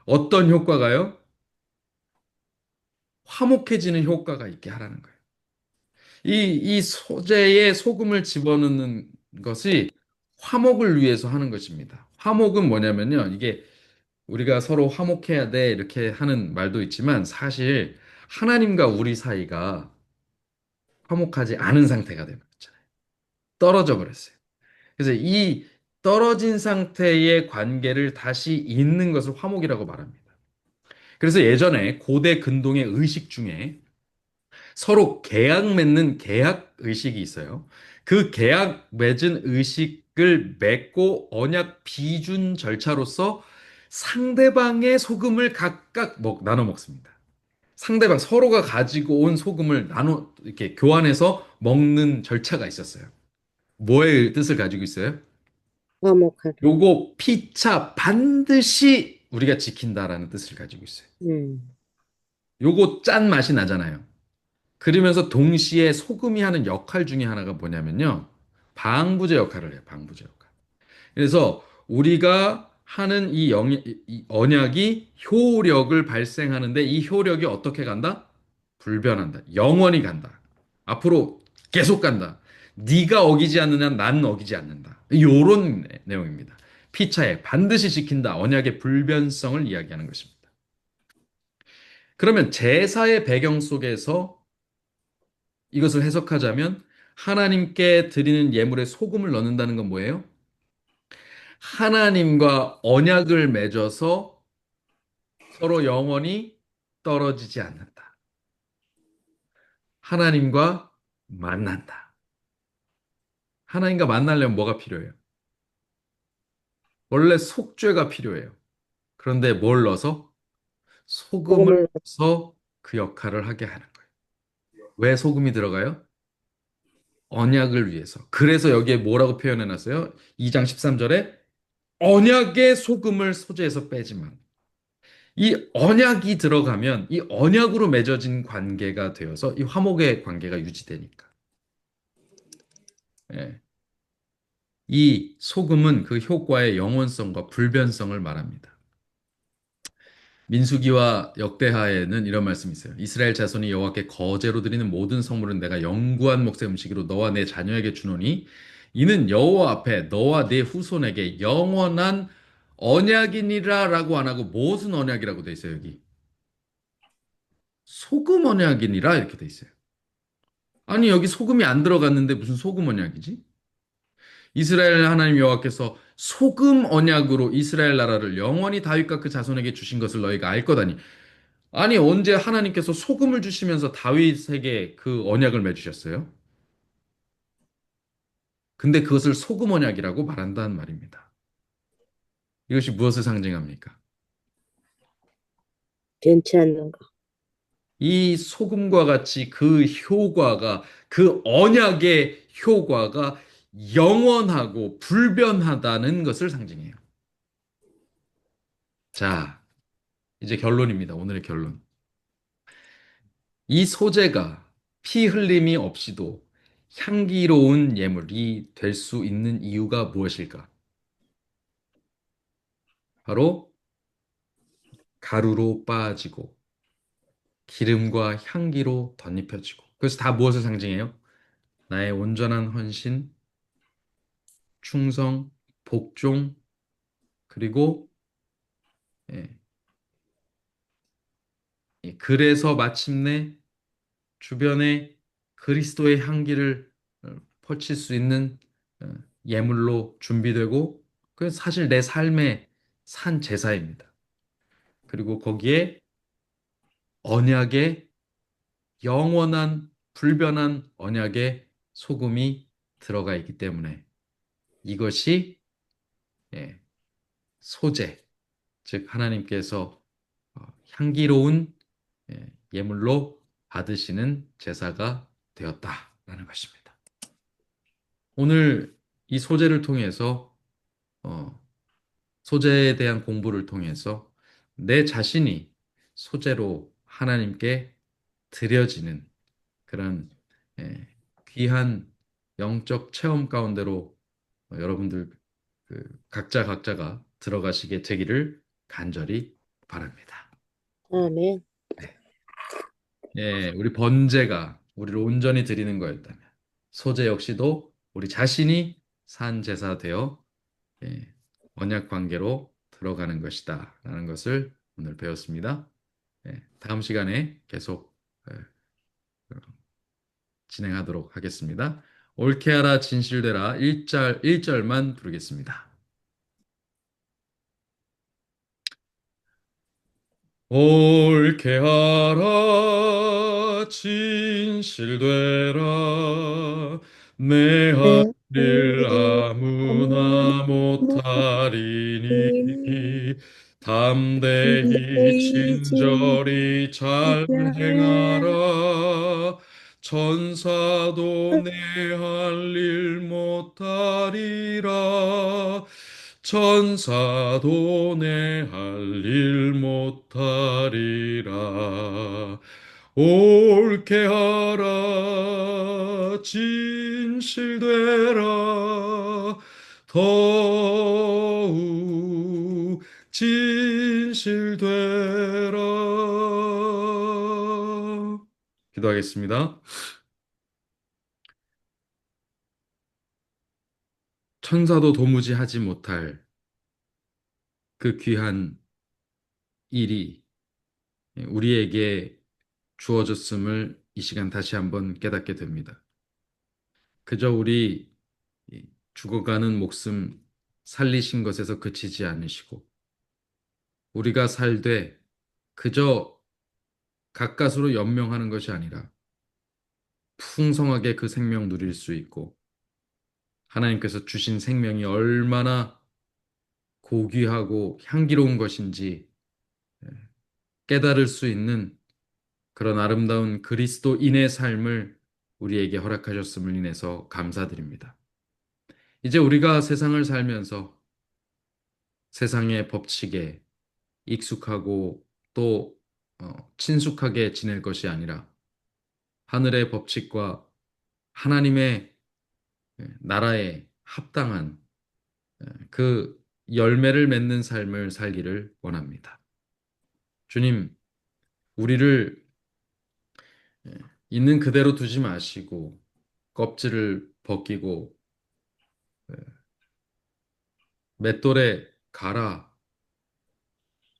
S1: 어떤 효과가요? 화목해지는 효과가 있게 하라는 거예요. 이 소재에 소금을 집어넣는 것이 화목을 위해서 하는 것입니다. 화목은 뭐냐면요. 이게 우리가 서로 화목해야 돼 이렇게 하는 말도 있지만 사실 하나님과 우리 사이가 화목하지 않은 상태가 되는 거잖아요. 떨어져 버렸어요. 그래서 이 떨어진 상태의 관계를 다시 잇는 것을 화목이라고 말합니다. 그래서 예전에 고대 근동의 의식 중에 서로 계약 맺는 계약 의식이 있어요. 그 계약 맺은 의식을 맺고 언약 비준 절차로서 상대방의 소금을 각각 나눠 먹습니다. 상대방 서로가 가지고 온 소금을 나눠 이렇게 교환해서 먹는 절차가 있었어요. 뭐의 뜻을 가지고 있어요?
S2: 화목하라.
S1: 요거 피차 반드시 우리가 지킨다라는 뜻을 가지고 있어요.
S2: 음,
S1: 요거 짠 맛이 나잖아요. 그러면서 동시에 소금이 하는 역할 중에 하나가 뭐냐면요. 방부제 역할을 해요. 방부제 역할. 그래서 우리가 하는 이 언약이 효력을 발생하는데 이 효력이 어떻게 간다? 불변한다. 영원히 간다. 앞으로 계속 간다. 네가 어기지 않느냐, 난 어기지 않는다. 이런 내용입니다. 피차에 반드시 지킨다. 언약의 불변성을 이야기하는 것입니다. 그러면 제사의 배경 속에서 이것을 해석하자면 하나님께 드리는 예물에 소금을 넣는다는 건 뭐예요? 하나님과 언약을 맺어서 서로 영원히 떨어지지 않는다. 하나님과 만난다. 하나님과 만나려면 뭐가 필요해요? 원래 속죄가 필요해요. 그런데 뭘 넣어서? 소금을
S2: 복음을
S1: 넣어서 그 역할을 하게 하는 거예요. 왜 소금이 들어가요? 언약을 위해서. 그래서 여기에 뭐라고 표현해 놨어요? 2장 13절에 언약의 소금을 소재에서 빼지만 이 언약이 들어가면 이 언약으로 맺어진 관계가 되어서 이 화목의 관계가 유지되니까. 예. 이 소금은 그 효과의 영원성과 불변성을 말합니다. 민수기와 역대하에는 이런 말씀이 있어요. 이스라엘 자손이 여호와께 거제로 드리는 모든 성물은 내가 영구한 몫의 음식으로 너와 내 자녀에게 주노니 이는 여호와 앞에 너와 네 후손에게 영원한 언약이니라라고 안 하고 무슨 언약이라고 돼 있어요, 여기. 소금 언약이니라 이렇게 돼 있어요. 아니, 여기 소금이 안 들어갔는데 무슨 소금 언약이지? 이스라엘 하나님 여호와께서 소금 언약으로 이스라엘 나라를 영원히 다윗과 그 자손에게 주신 것을 너희가 알 거다니. 아니, 언제 하나님께서 소금을 주시면서 다윗에게 그 언약을 맺으셨어요? 근데 그것을 소금 언약이라고 말한다는 말입니다. 이것이 무엇을 상징합니까?
S2: 괜찮은 거.
S1: 이 소금과 같이 그 효과가, 그 언약의 효과가 영원하고 불변하다는 것을 상징해요. 자, 이제 결론입니다. 오늘의 결론. 이 소재가 피 흘림이 없이도 향기로운 예물이 될 수 있는 이유가 무엇일까? 바로 가루로 빠지고 기름과 향기로 덧입혀지고. 그래서 다 무엇을 상징해요? 나의 온전한 헌신, 충성, 복종, 그리고 예, 그래서 마침내 주변에 그리스도의 향기를 퍼칠 수 있는 어, 예물로 준비되고 그 사실 내 삶의 산 제사입니다. 그리고 거기에 언약의 영원한 불변한 언약의 소금이 들어가 있기 때문에 이것이 예, 소재, 즉 하나님께서 향기로운 예물로 받으시는 제사가 되었다라는 것입니다. 오늘 이 소재를 통해서 어, 소재에 대한 공부를 통해서 내 자신이 소재로 하나님께 드려지는 그런 예, 귀한 영적 체험 가운데로 여러분들 각자가 들어가시게 되기를 간절히 바랍니다.
S2: 아멘.
S1: 네. 예, 우리 번제가 우리를 온전히 드리는 거였다면 소재 역시도 우리 자신이 산 제사 되어 예, 언약 관계로 들어가는 것이다 라는 것을 오늘 배웠습니다. 예, 다음 시간에 계속 예, 진행하도록 하겠습니다. 옳게 하라 진실되라 1절만 부르겠습니다. 옳게 하라 진실되라 내 할
S2: 내
S1: 일 아무나
S2: 하나님
S1: 못하리니 담대히
S2: 담대히
S1: 친절히 잘
S2: 진실하라
S1: 행하라 천사도 내 할 일 못하리라 천사도 내 할 일 못하리라 옳게 하라 진실되라 더욱 진실되라 기도하겠습니다. 천사도 도무지 하지 못할 그 귀한 일이 우리에게 주어졌음을 이 시간 다시 한번 깨닫게 됩니다. 그저 우리 죽어가는 목숨 살리신 것에서 그치지 않으시고 우리가 살되 그저 가까스로 연명하는 것이 아니라 풍성하게 그 생명 누릴 수 있고 하나님께서 주신 생명이 얼마나 고귀하고 향기로운 것인지 깨달을 수 있는 그런 아름다운 그리스도인의 삶을 우리에게 허락하셨음을 인해서 감사드립니다. 이제 우리가 세상을 살면서 세상의 법칙에 익숙하고 또 친숙하게 지낼 것이 아니라 하늘의 법칙과 하나님의 나라에 합당한 그 열매를 맺는 삶을 살기를 원합니다. 주님, 우리를 있는 그대로 두지 마시고 껍질을 벗기고 맷돌에 갈아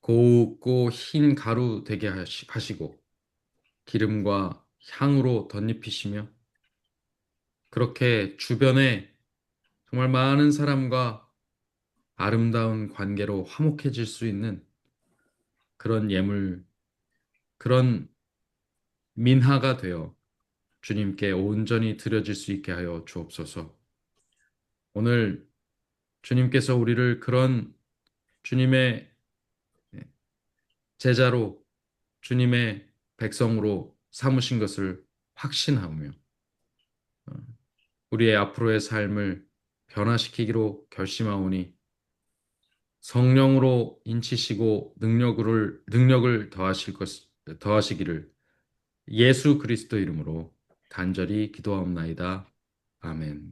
S1: 곱고 흰 가루 되게 하시고 기름과 향으로 덧입히시며 그렇게 주변에 정말 많은 사람과 아름다운 관계로 화목해질 수 있는 그런 예물, 그런 민화가 되어 주님께 온전히 드려질 수 있게 하여 주옵소서. 오늘 주님께서 우리를 그런 주님의 제자로 주님의 백성으로 삼으신 것을 확신하며 우리의 앞으로의 삶을 변화시키기로 결심하오니 성령으로 인치시고 능력을 더하시기를 예수 그리스도 이름으로 간절히 기도하옵나이다. 아멘.